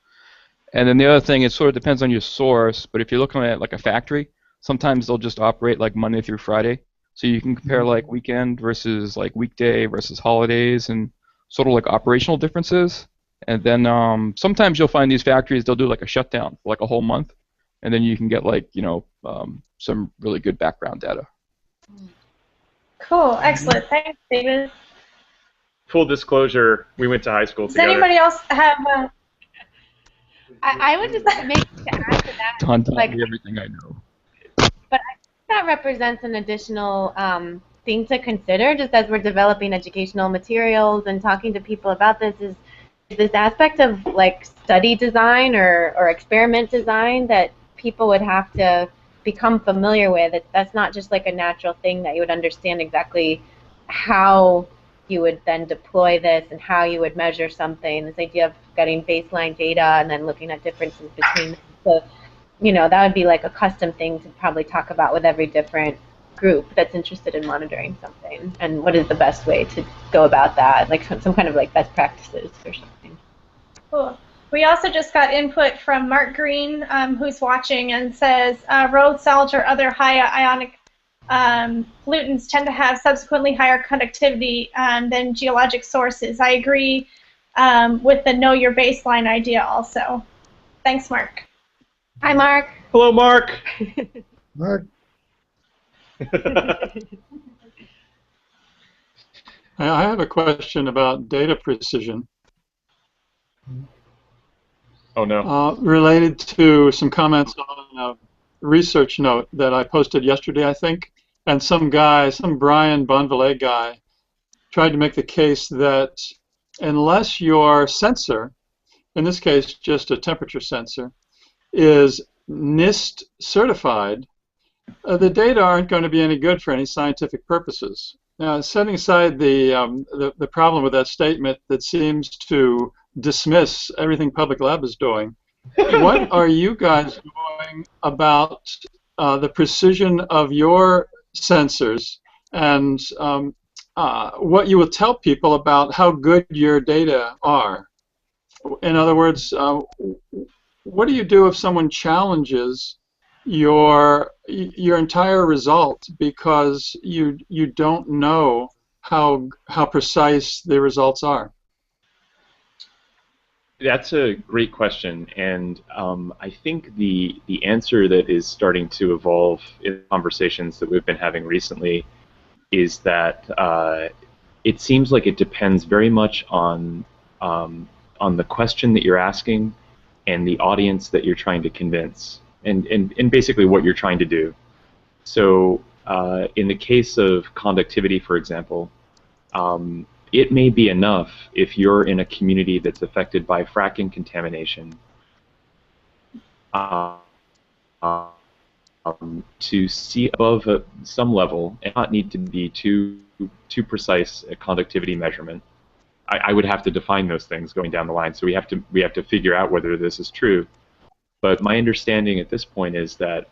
And then the other thing, it sort of depends on your source, but if you're looking at like a factory, sometimes they'll just operate like Monday through Friday. So you can compare like weekend versus like weekday versus holidays and sort of like operational differences. And then sometimes you'll find these factories, they'll do like a shutdown for like a whole month. And then you can get like, some really good background data. Cool, excellent. Thanks, David. Full disclosure, we went to high school together. Does anybody else have I would just make to add to that. Don taught me everything I know. But I think that represents an additional thing to consider just as we're developing educational materials and talking to people about this is this aspect of like study design or experiment design that people would have to become familiar with. That's not just like a natural thing that you would understand exactly how you would then deploy this and how you would measure something. This idea of getting baseline data and then looking at differences between them. So, you know, that would be like a custom thing to probably talk about with every different group that's interested in monitoring something, and what is the best way to go about that, like some kind of like best practices or something. Cool. We also just got input from Mark Green, who's watching, and says road salt or other high ionic pollutants tend to have subsequently higher conductivity than geologic sources. I agree with the know your baseline idea also. Thanks, Mark. Hi, Mark. Hello, Mark. Mark, I have a question about data precision. Oh, no. Related to some comments on a research note that I posted yesterday, I think, and some Brian Bonvalet guy, tried to make the case that unless your sensor, in this case just a temperature sensor, is NIST certified, the data aren't going to be any good for any scientific purposes. Now, setting aside the problem with that statement that seems to dismiss everything Public Lab is doing, what are you guys doing about the precision of your sensors and what you will tell people about how good your data are? In other words, what do you do if someone challenges your entire result because you don't know how precise the results are? That's a great question, and I think the answer that is starting to evolve in conversations that we've been having recently is that it seems like it depends very much on the question that you're asking and the audience that you're trying to convince, and basically what you're trying to do. So in the case of conductivity, for example, it may be enough if you're in a community that's affected by fracking contamination to see above some level and not need to be too precise a conductivity measurement. I would have to define those things going down the line, so we have to figure out whether this is true. But my understanding at this point is that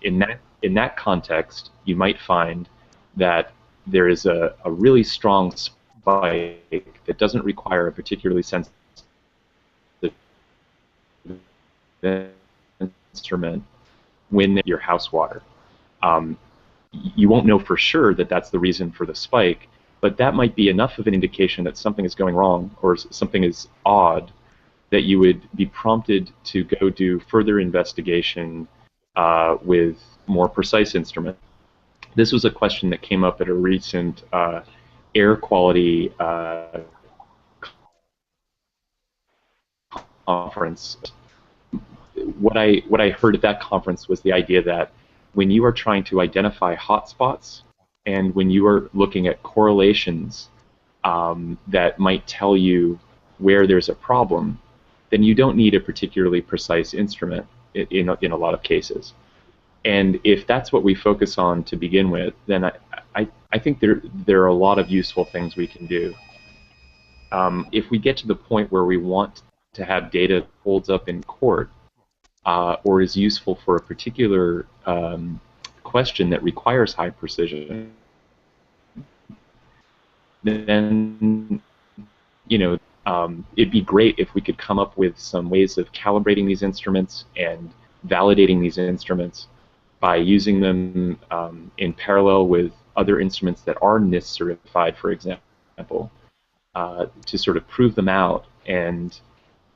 in that context, you might find that there is a really strong spike that doesn't require a particularly sensitive instrument when your house water. You won't know for sure that that's the reason for the spike, but that might be enough of an indication that something is going wrong or something is odd that you would be prompted to go do further investigation with more precise instruments. This was a question that came up at a recent air quality conference. What I heard at that conference was the idea that when you are trying to identify hotspots and when you are looking at correlations that might tell you where there's a problem, then you don't need a particularly precise instrument in a lot of cases. And if that's what we focus on to begin with, then I think there are a lot of useful things we can do. If we get to the point where we want to have data that holds up in court or is useful for a particular question that requires high precision, then it'd be great if we could come up with some ways of calibrating these instruments and validating these instruments by using them in parallel with other instruments that are NIST certified, for example, to sort of prove them out and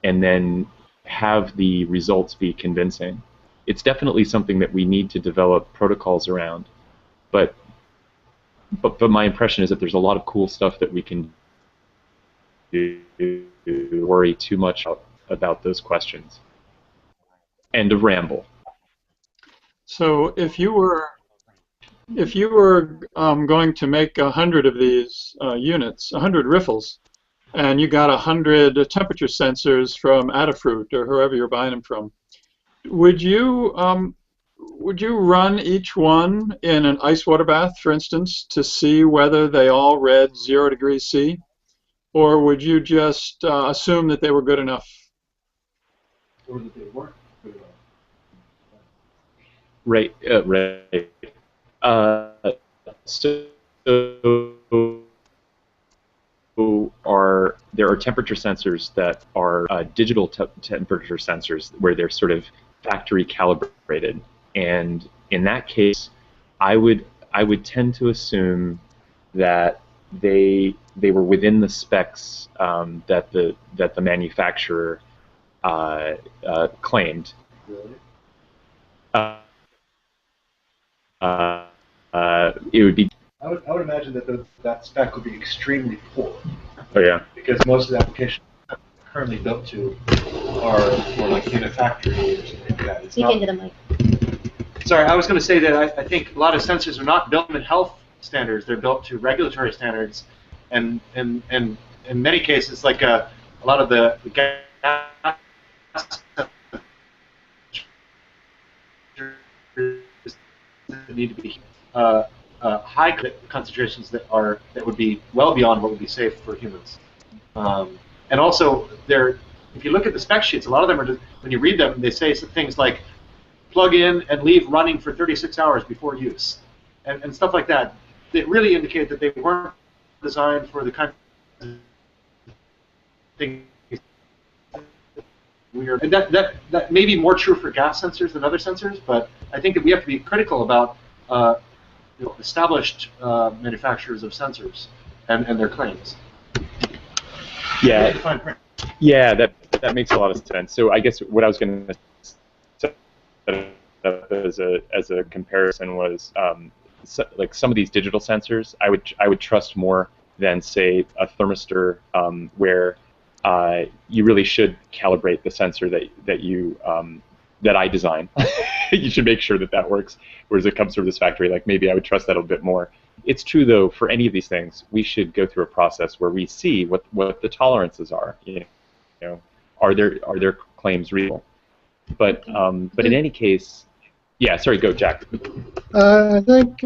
then have the results be convincing. It's definitely something that we need to develop protocols around, but my impression is that there's a lot of cool stuff that we can do to worry too much about those questions. End of ramble. So if you were going to make 100 of these units, 100 riffles, and you got 100 temperature sensors from Adafruit or whoever you're buying them from, would you run each one in an ice water bath, for instance, to see whether they all read 0 degrees C? Or would you just assume that they were good enough? Or that they weren't good enough. Right. Right. So there are temperature sensors that are digital temperature sensors where they're sort of factory calibrated, and in that case, I would tend to assume that they were within the specs that the manufacturer claimed. Really? It would be. I would imagine that that spec would be extremely poor. Oh yeah. Because most of the applications currently built to are more like in a factory or something like that. It's Speak not, into the mic. Sorry, I was going to say that I think a lot of sensors are not built in health standards. They're built to regulatory standards, and in many cases, like a lot of the gas that need to be high concentrations that would be well beyond what would be safe for humans. And also, if you look at the spec sheets, a lot of them are just, when you read them, they say some things like plug in and leave running for 36 hours before use, and stuff like that. That really indicate that they weren't designed for the kind of things weird. And that may be more true for gas sensors than other sensors, but I think that we have to be critical about established manufacturers of sensors and their claims. Yeah. Yeah, that makes a lot of sense. So I guess what I was going to set up as a comparison was like some of these digital sensors, I would trust more than say a thermistor where you really should calibrate the sensor that I design. You should make sure that works. Whereas it comes from this factory, like maybe I would trust that a bit more. It's true though, for any of these things, we should go through a process where we see what the tolerances are. You know, are their claims real? But in any case, yeah. Sorry, go, Jack. I think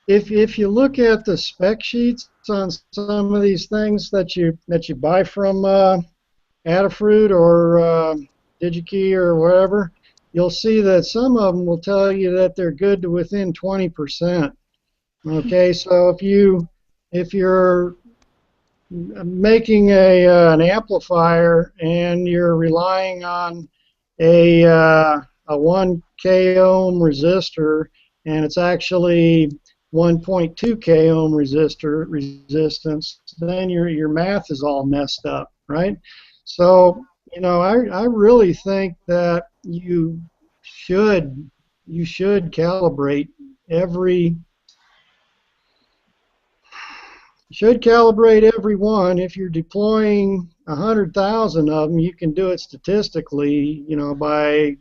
if you look at the spec sheets on some of these things that you buy from Adafruit or DigiKey or wherever, you'll see that some of them will tell you that they're good to within 20%. Okay, so if you're making an amplifier and you're relying on a 1 k ohm resistor and it's actually 1.2 k ohm resistance, then your math is all messed up, right? So I really think that you should calibrate every one. If you're deploying 100,000 of them, you can do it statistically, by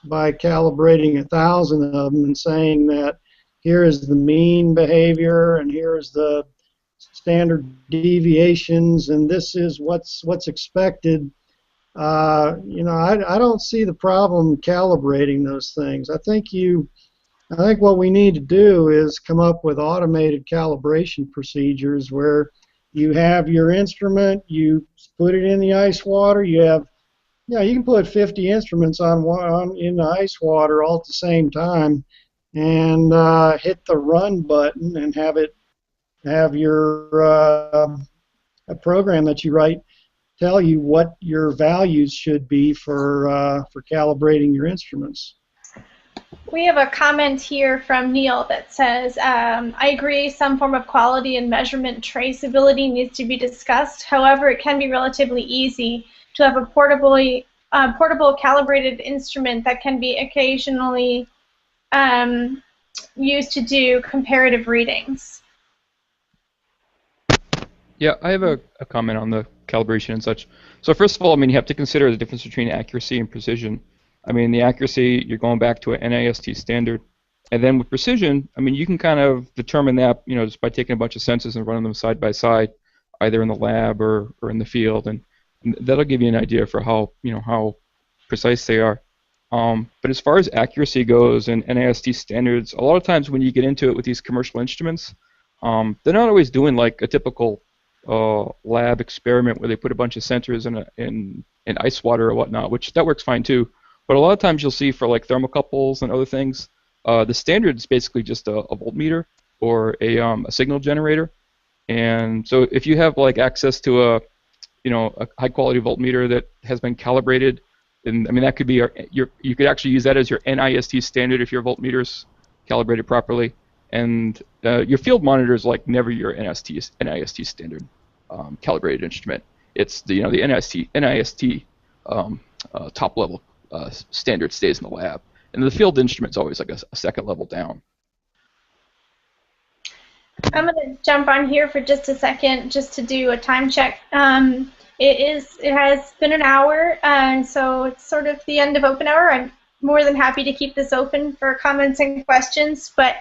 calibrating 1,000 of them and saying that here is the mean behavior and here is the standard deviations and this is what's expected. I don't see the problem calibrating those things. I think what we need to do is come up with automated calibration procedures where you have your instrument, you put it in the ice water, you can put 50 instruments in the ice water all at the same time and hit the run button and have your a program that you write tell you what your values should be for calibrating your instruments. We have a comment here from Neil that says, I agree some form of quality and measurement traceability needs to be discussed. However, it can be relatively easy to have a portable calibrated instrument that can be occasionally used to do comparative readings. Yeah, I have a comment on the calibration and such. So first of all, you have to consider the difference between accuracy and precision. The accuracy, you're going back to an NIST standard. And then with precision, you can kind of determine that, just by taking a bunch of sensors and running them side by side. either in the lab or in the field, and that'll give you an idea for how precise they are. But as far as accuracy goes and NIST standards, a lot of times when you get into it with these commercial instruments, they're not always doing like a typical lab experiment where they put a bunch of sensors in ice water or whatnot, which that works fine too. But a lot of times you'll see for like thermocouples and other things, the standard is basically just a voltmeter or a signal generator. And so if you have like access to a high quality voltmeter that has been calibrated, and I mean that could be you could actually use that as your NIST standard if your voltmeter's calibrated properly. And your field monitor is like never your NIST standard calibrated instrument. It's the the NIST top level standard stays in the lab, and the field instrument's always like a second level down. I'm going to jump on here for just a second just to do a time check. It has been an hour, and so it's sort of the end of open hour. I'm more than happy to keep this open for comments and questions, but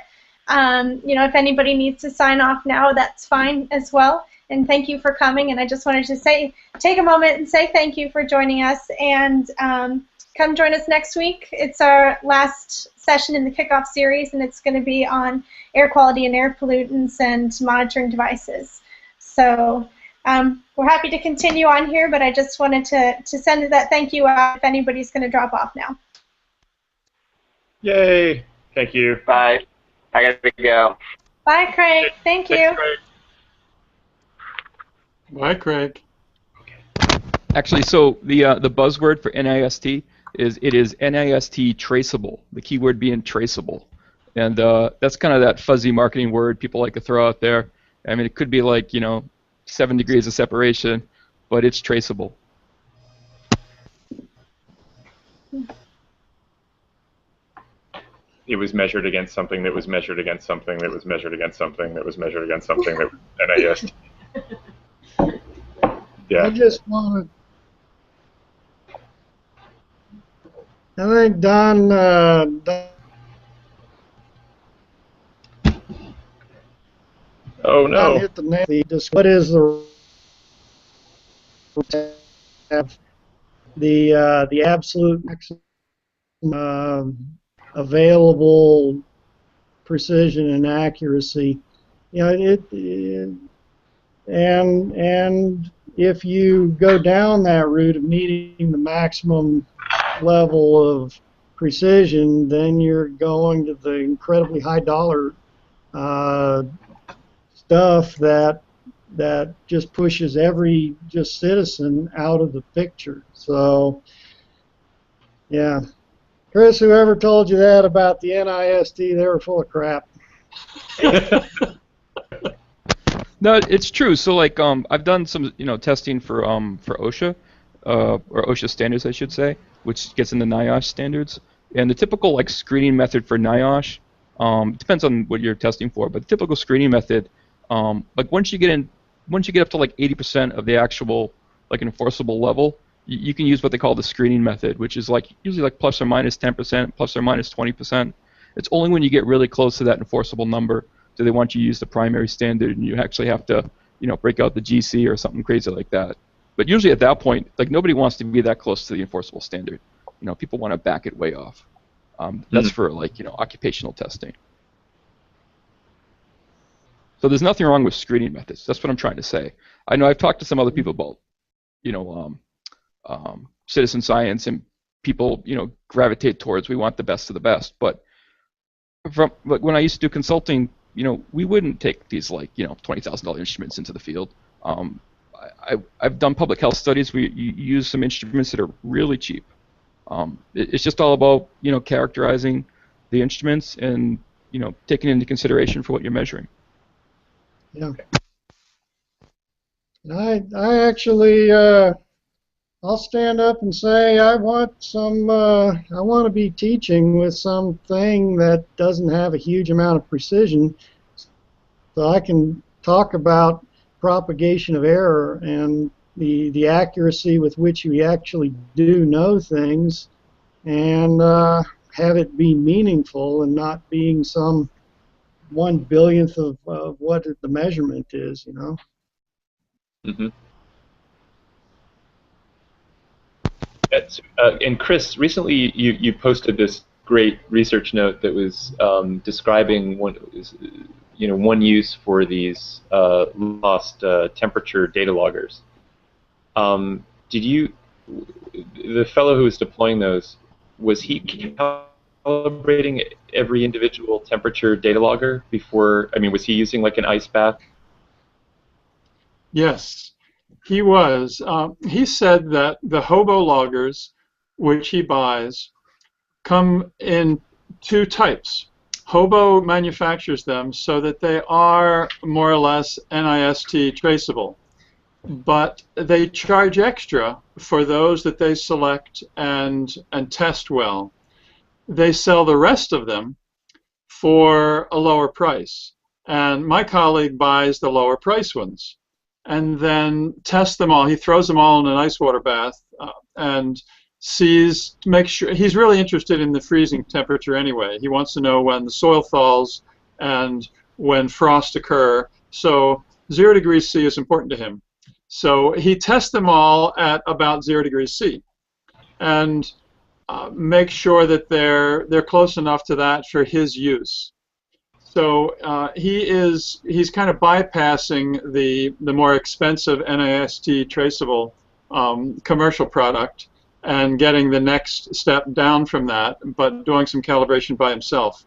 if anybody needs to sign off now, that's fine as well. And thank you for coming. And I just wanted to take a moment and say thank you for joining us. And come join us next week. It's our last session in the kickoff series, and it's going to be on air quality and air pollutants and monitoring devices. So we're happy to continue on here, but I just wanted to send that thank you out if anybody's going to drop off now. Yay! Thank you. Bye. I got to go. Bye, Craig. Thank you. Thanks, Craig. Bye, Craig. Actually, so the buzzword for NIST is NIST traceable. The keyword being traceable, and that's kind of that fuzzy marketing word people like to throw out there. I mean, it could be like 7 degrees of separation, but it's traceable. It was measured against something that was measured against something that was measured against something that was measured against something that was NIST. Yeah. I just want to. I think Don. Oh no. Don hit the nail. What is the absolute maximum available precision and accuracy? And if you go down that route of needing the maximum level of precision, then you're going to the incredibly high dollar stuff that just pushes every citizen out of the picture. So, yeah. Chris, whoever told you that about the NIST, they were full of crap. No, it's true. So like I've done some testing for OSHA or OSHA standards, I should say, which gets into NIOSH standards. And the typical like screening method for NIOSH depends on what you're testing for, but the typical screening method, like once you get up to like 80% of the actual like enforceable level, you can use what they call the screening method, which is like usually like plus or minus 10%, plus or minus 20%. It's only when you get really close to that enforceable number do they want you to use the primary standard, and you actually have to, break out the GC or something crazy like that. But usually at that point, like nobody wants to be that close to the enforceable standard. People want to back it way off. That's for like occupational testing. So there's nothing wrong with screening methods. That's what I'm trying to say. I know I've talked to some other people about, citizen science, and people, gravitate towards we want the best of the best. But when I used to do consulting, we wouldn't take these like $20,000 instruments into the field. I've done public health studies where you use some instruments that are really cheap. It's just all about characterizing the instruments and taking into consideration for what you're measuring. Yeah. I actually I'll stand up and say I want to be teaching with something that doesn't have a huge amount of precision, so I can talk about propagation of error and the accuracy with which we actually do know things, and have it be meaningful and not being some 1/1000th of what the measurement is, Mm-hmm. And Chris, recently you posted this great research note that was describing one use for these lost temperature data loggers. The fellow who was deploying those, was he calibrating every individual temperature data logger before? I mean, was he using like an ice bath? Yes, he was. He said that the hobo loggers, which he buys, come in two types. Hobo manufactures them so that they are more or less NIST traceable, but they charge extra for those that they select and test well. They sell the rest of them for a lower price. And my colleague buys the lower price ones and then tests them all. He throws them all in an ice water bath and sees to make sure. He's really interested in the freezing temperature anyway. He wants to know when the soil thaws and when frosts occur. So 0 degrees C is important to him. So he tests them all at about 0 degrees C and make sure that they're close enough to that for his use. So he's kind of bypassing the more expensive NIST traceable commercial product and getting the next step down from that, but doing some calibration by himself.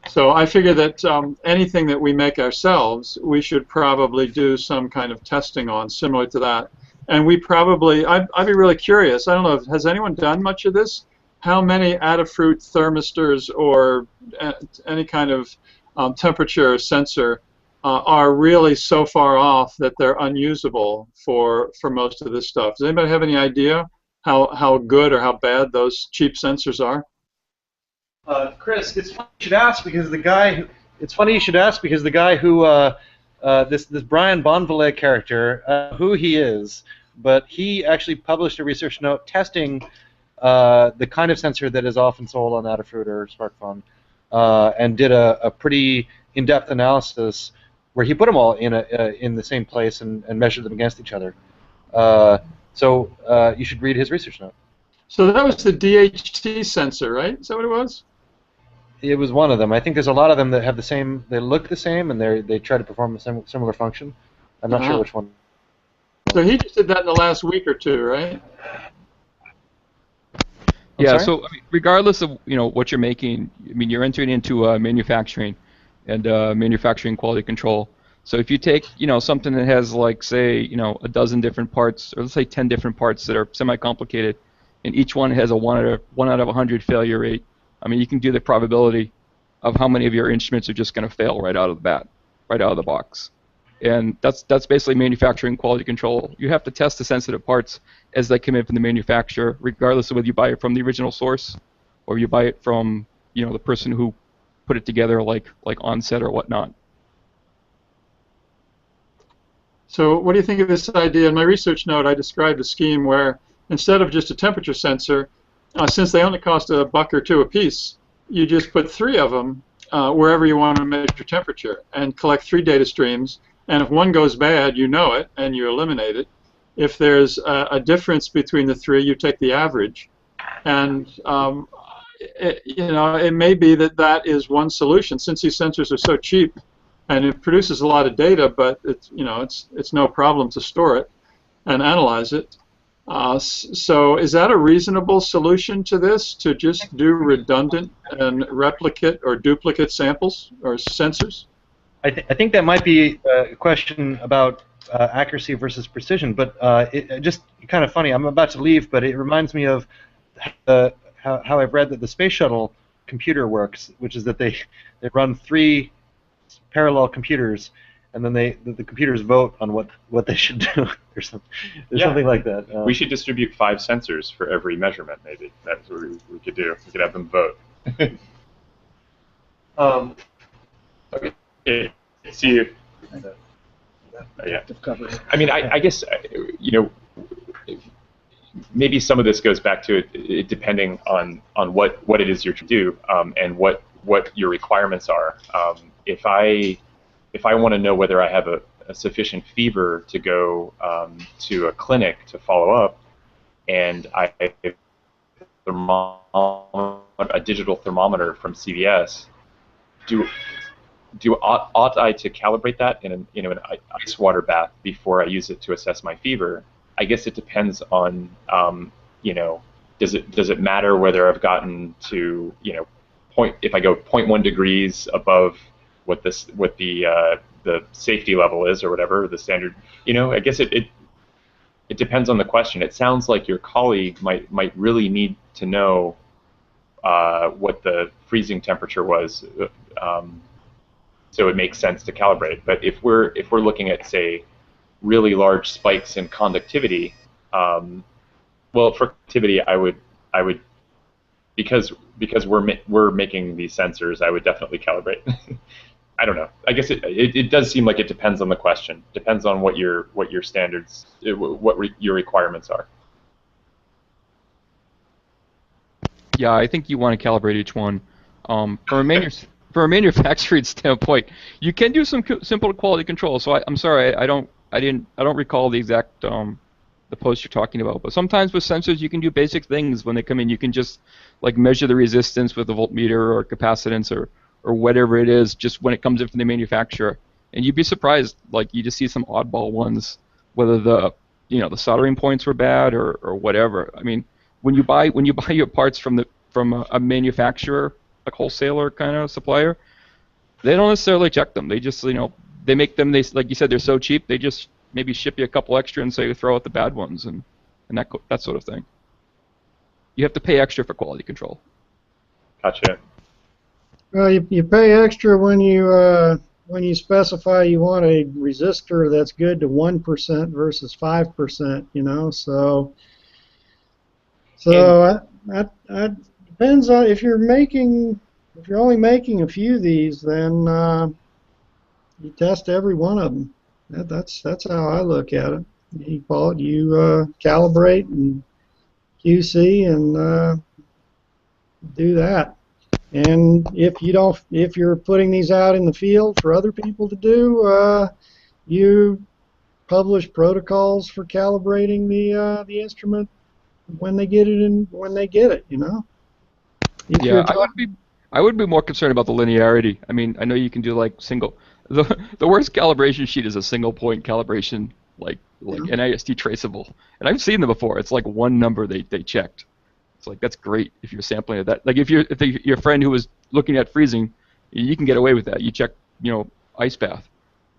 So I figure that anything that we make ourselves, we should probably do some kind of testing on, similar to that. And we probably, I'd be really curious, I don't know, has anyone done much of this? How many Adafruit thermistors or any kind of temperature sensor are really so far off that they're unusable for most of this stuff? Does anybody have any idea how good or how bad those cheap sensors are? Chris, it's funny you should ask because the guy who, this Brian Bonvalet character, who he is, but he actually published a research note testing the kind of sensor that is often sold on Adafruit or SparkFun, and did a pretty in-depth analysis where he put them all in the same place and measured them against each other. So you should read his research note. So that was the DHT sensor, right? Is that what it was? It was one of them. I think there's a lot of them that have the same. They look the same, and they try to perform a similar function. I'm not sure which one. So he just did that in the last week or two, right? Yeah. So I mean, regardless of what you're making, I mean you're entering into manufacturing and manufacturing quality control. So if you take something that has like say a dozen different parts, or let's say 10 different parts that are semi-complicated, and each one has a 1 out of 100 failure rate. I mean, you can do the probability of how many of your instruments are just going to fail right out of the bat, right out of the box. And that's basically manufacturing quality control. You have to test the sensitive parts as they come in from the manufacturer, regardless of whether you buy it from the original source or you buy it from the person who put it together, like Onset or whatnot. So what do you think of this idea? In my research note, I described a scheme where instead of just a temperature sensor, since they only cost $1 or $2 a piece, you just put 3 of them wherever you want to measure temperature and collect 3 data streams. And if one goes bad, you know it and you eliminate it. If there's a difference between the 3, you take the average. And it may be that is one solution. Since these sensors are so cheap and it produces a lot of data, but it's no problem to store it and analyze it. So is that a reasonable solution to this, to just do redundant and replicate or duplicate samples or sensors? I think that might be a question about accuracy versus precision, but it just kind of funny. I'm about to leave, but it reminds me of how I've read that the space shuttle computer works, which is that they run 3 parallel computers, and then the computers vote on what they should do. There's something like that. We should distribute 5 sensors for every measurement. Maybe that's what we could do. We could have them vote. Okay. See you. Yeah. I mean, I guess maybe some of this goes back to it depending on what it is you're to do and what your requirements are. If I want to know whether I have a sufficient fever to go to a clinic to follow up, and I a digital thermometer from CVS, ought I to calibrate that in an ice water bath before I use it to assess my fever? I guess it depends on does it matter whether I've gotten to if I go 0.1 degrees above what the safety level is or whatever the standard. I guess it depends on the question. It sounds like your colleague might really need to know what the freezing temperature was, so it makes sense to calibrate. But if we're looking at, say, really large spikes in conductivity, well, for conductivity, I would because we're making these sensors, I would definitely calibrate. I don't know. I guess it does seem like it depends on the question. Depends on what your standards, your requirements are. Yeah, I think you want to calibrate each one. From a manufacturing standpoint, you can do some simple quality control. So I'm sorry, I don't recall the exact the post you're talking about. But sometimes with sensors, you can do basic things when they come in. You can just like measure the resistance with a voltmeter or capacitance or whatever it is, just when it comes in from the manufacturer. And you'd be surprised, like you just see some oddball ones, whether the soldering points were bad or whatever. I mean, when you buy your parts from a manufacturer, like wholesaler kind of supplier, they don't necessarily check them. They just they make them. Like you said, they're so cheap. They just maybe ship you a couple extra and say throw out the bad ones and that sort of thing. You have to pay extra for quality control. Gotcha. Well, you pay extra when you specify you want a resistor that's good to 1% versus 5%. So that depends on if you're only making a few of these, then you test every one of them. That's how I look at it. You calibrate and QC and do that. And if you're putting these out in the field for other people to do, you publish protocols for calibrating the instrument when they get it. Yeah, I would be more concerned about the linearity. I mean, I know you can do like single. The worst calibration sheet is a single point calibration, like NIST traceable, and I've seen them before. It's like one number they checked. It's like that's great if you're sampling at that. Like if your friend who was looking at freezing, you can get away with that. You check ice bath,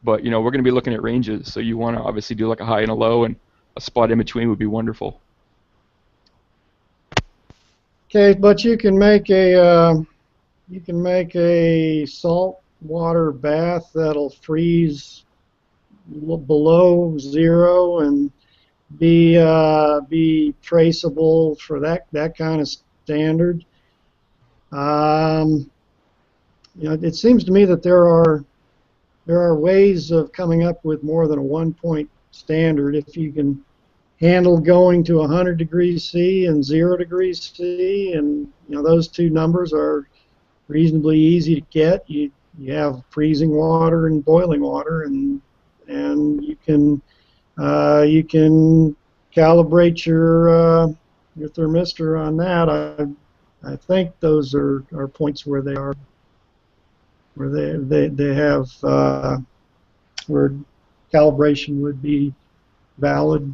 but we're going to be looking at ranges, so you want to obviously do like a high and a low, and a spot in between would be wonderful. Okay, but you can make a salt water bath that'll freeze below 0 and be traceable for that kind of standard. It seems to me that there are ways of coming up with more than a 1-point standard if you can handle going to 100 degrees C and 0 degrees C, and those two numbers are reasonably easy to get. You have freezing water and boiling water, and you can calibrate your thermistor on that. I think those are points where they have where calibration would be valid.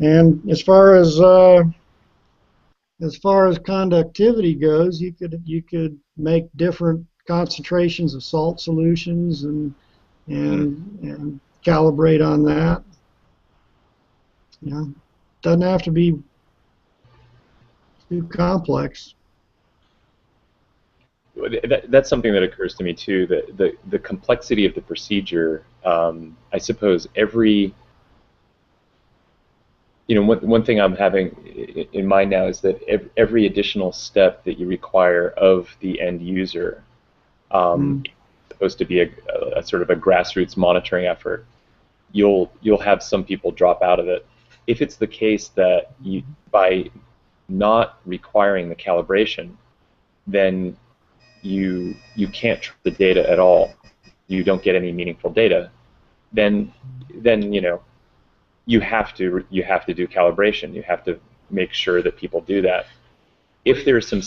And as far as conductivity goes, you could make different concentrations of salt solutions and calibrate on that. Doesn't have to be too complex. That's something that occurs to me too. The complexity of the procedure. I suppose one thing I'm having in mind now is that every additional step that you require of the end user is supposed to be a sort of a grassroots monitoring effort. You'll have some people drop out of it. If it's the case that by not requiring the calibration, then you can't trust the data at all. you don't get any meaningful data, then you know, you have to do calibration. You have to make sure that people do that. If there's some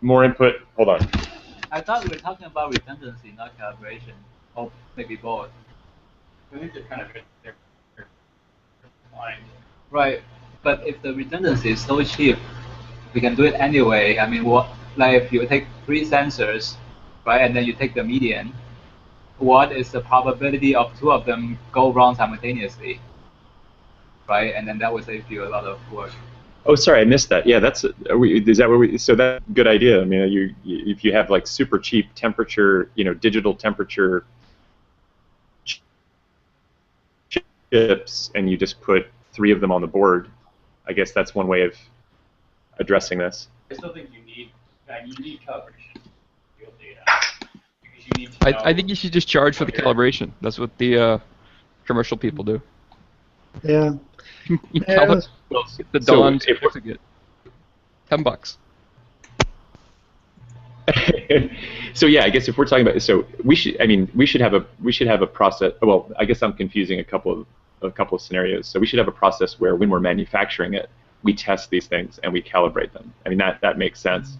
more input. Hold on. I thought we were talking about redundancy, not calibration, or maybe both. I think they're kind of intertwined. Right, but if the redundancy is so cheap, we can do it anyway. I mean, like if you take 3 sensors, right, and then you take the median, what is the probability of 2 of them go wrong simultaneously, right? And then that will save you a lot of work. Oh, sorry, I missed that. Yeah, is that what we? So that's a good idea. I mean, if you have like super cheap temperature, you know, digital temperature chips, and you just put 3 of them on the board, I guess that's one way of addressing this. I still think you need calibration. Real data. Because you need to I think you should just charge for the calibration. That's what the commercial people do. Yeah. You tell us the Dawn certificate. $10. So yeah, I guess if we're talking about, so we should have a process. Well, I guess I'm confusing a couple of scenarios. So we should have a process where when we're manufacturing it, we test these things and we calibrate them. I mean, that makes sense.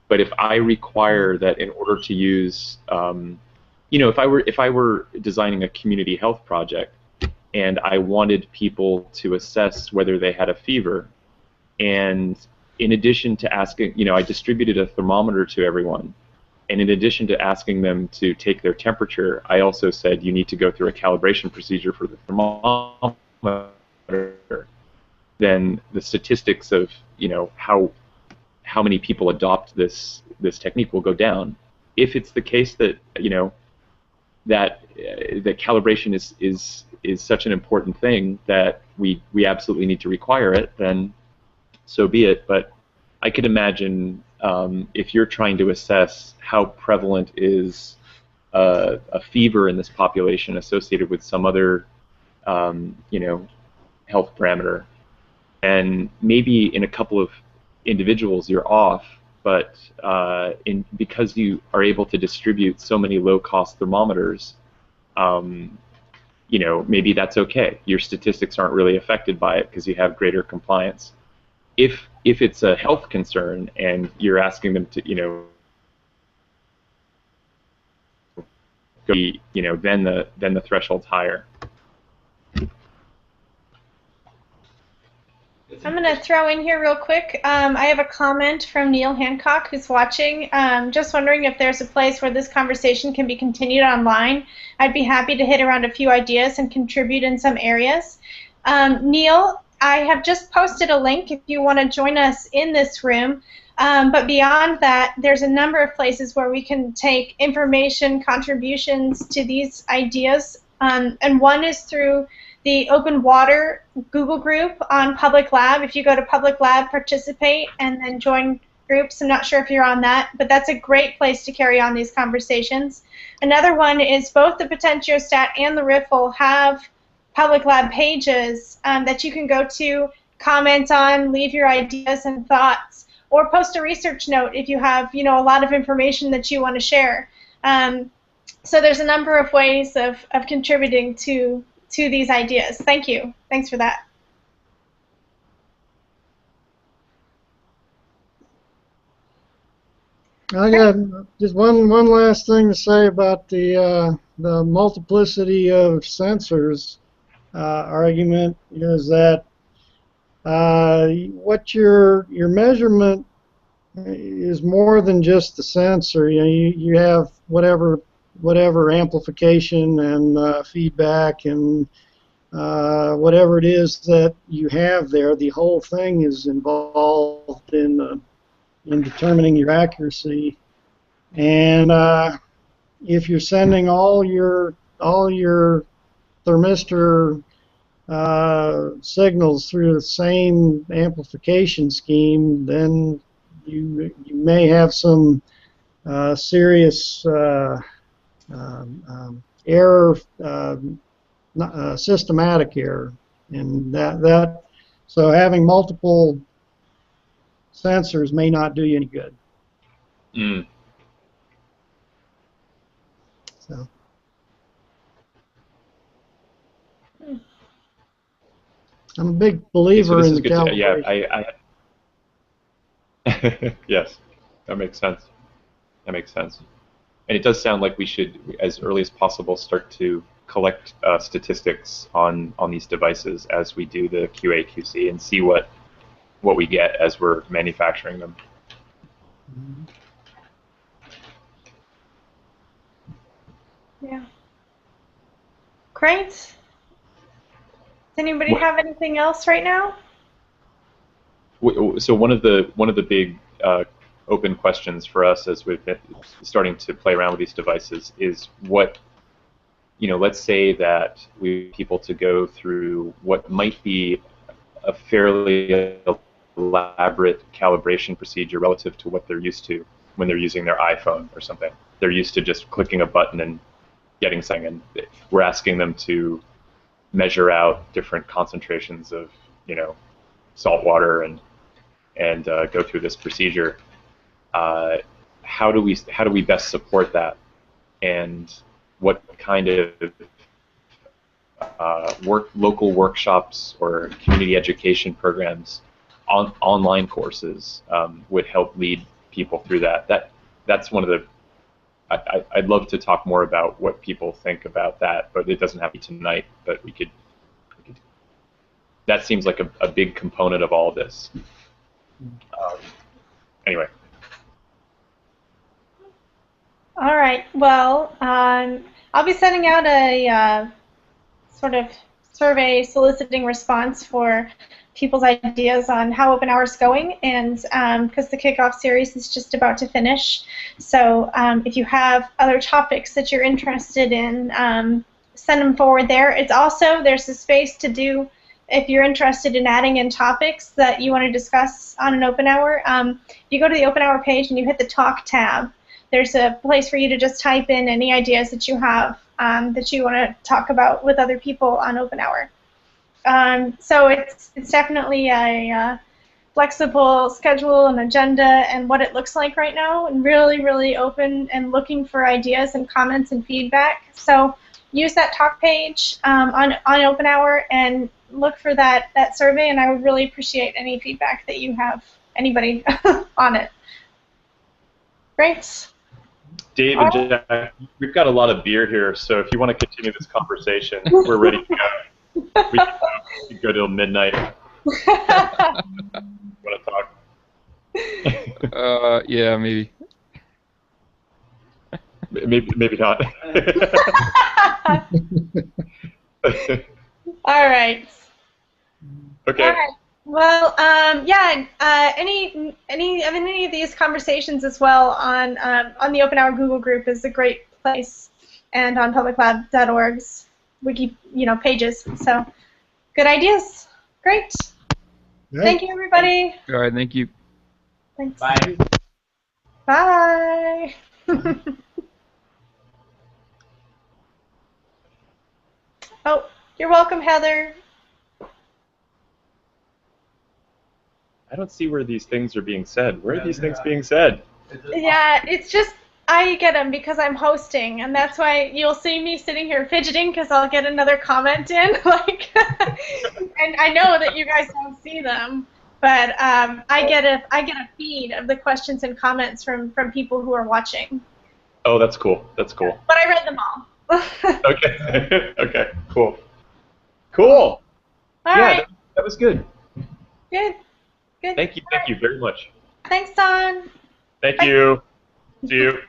But if I require that in order to use, you know, if I were designing a community health project and I wanted people to assess whether they had a fever, and in addition to asking, you know, I distributed a thermometer to everyone, and in addition to asking them to take their temperature, I also said you need to go through a calibration procedure for the thermometer. Then the statistics of, you know, how many people adopt this technique will go down. If it's the case that, you know, that calibration is such an important thing that we absolutely need to require it, then so be it. But I could imagine if you're trying to assess how prevalent is a fever in this population associated with some other, you know, health parameter, and maybe in a couple of individuals you're off, but because you are able to distribute so many low-cost thermometers, you know, maybe that's okay. Your statistics aren't really affected by it because you have greater compliance. If it's a health concern and you're asking them to, you know, then the threshold's higher. I'm going to throw in here real quick. I have a comment from Neil Hancock, who's watching. Just wondering if there's a place where this conversation can be continued online. I'd be happy to hit around a few ideas and contribute in some areas. Neil, I have just posted a link if you want to join us in this room. But beyond that, there's a number of places where we can take information, contributions to these ideas. And one is through the Open Water Google group on Public Lab. If you go to Public Lab, participate, and then join groups. I'm not sure if you're on that, but that's a great place to carry on these conversations. Another one is both the Potentiostat and the Riffle have Public Lab pages that you can go to, comment on, leave your ideas and thoughts, or post a research note if you have, you know, a lot of information that you want to share. So there's a number of ways of contributing to these ideas. Thank you. Thanks for that. I got just one last thing to say about the multiplicity of sensors argument is that what your measurement is more than just the sensor. You know, you have whatever amplification and feedback and whatever it is that you have there. The whole thing is involved in determining your accuracy. And if you're sending all your thermistor signals through the same amplification scheme, then you may have some serious error, systematic error, and so having multiple sensors may not do you any good. Mm. So. I'm a big believer in the calibration. Yes, that makes sense. That makes sense. And it does sound like we should, as early as possible, start to collect statistics on these devices as we do the QA/QC and see what we get as we're manufacturing them. Yeah. Great. Does anybody have anything else right now? So one of the big open questions for us as we've been starting to play around with these devices is what, let's say that we want people to go through what might be a fairly elaborate calibration procedure relative to what they're used to when they're using their iPhone or something. They're used to just clicking a button and getting something, and we're asking them to measure out different concentrations of, salt water and go through this procedure. How do we best support that, and what kind of local workshops or community education programs, online courses would help lead people through that? That's one of the. I'd love to talk more about what people think about that, but it doesn't have to be tonight. But we could that seems like a big component of all of this. Anyway. All right. Well, I'll be sending out a sort of survey soliciting response for people's ideas on how OpenHour is going, and because the kickoff series is just about to finish. So if you have other topics that you're interested in, send them forward there. It's also, there's a space to do, if you're interested in adding in topics that you want to discuss on an OpenHour. If you go to the OpenHour page and you hit the Talk tab, there's a place for you to just type in any ideas that you have that you want to talk about with other people on OpenHour. So it's definitely a flexible schedule and agenda and what it looks like right now, and really, really open and looking for ideas and comments and feedback. So use that talk page on OpenHour and look for that survey, and I would really appreciate any feedback that you have, anybody on it. Great. Dave and Jack, we've got a lot of beer here, so if you want to continue this conversation, we're ready to go. We can go till midnight. Want to talk? Yeah, maybe. Maybe not. All right. Okay. All right. Well, yeah. Any of these conversations as well on the OpenHour Google group is a great place, and on publiclab.org's wiki, pages. So, good ideas. Great. Right. Thank you, everybody. All right, thank you. Thanks. Bye. Bye. Oh, you're welcome, Heather. I don't see where these things are being said. Where are these things being said? Yeah, it's just I get them because I'm hosting, and that's why you'll see me sitting here fidgeting because I'll get another comment in, and I know that you guys don't see them, but I get a feed of the questions and comments from people who are watching. Oh, that's cool. That's cool. But I read them all. Okay. Okay. Cool. Cool. All right. That was good. Good. Good. Thank you very much. Thanks, Don. Thank you. See you.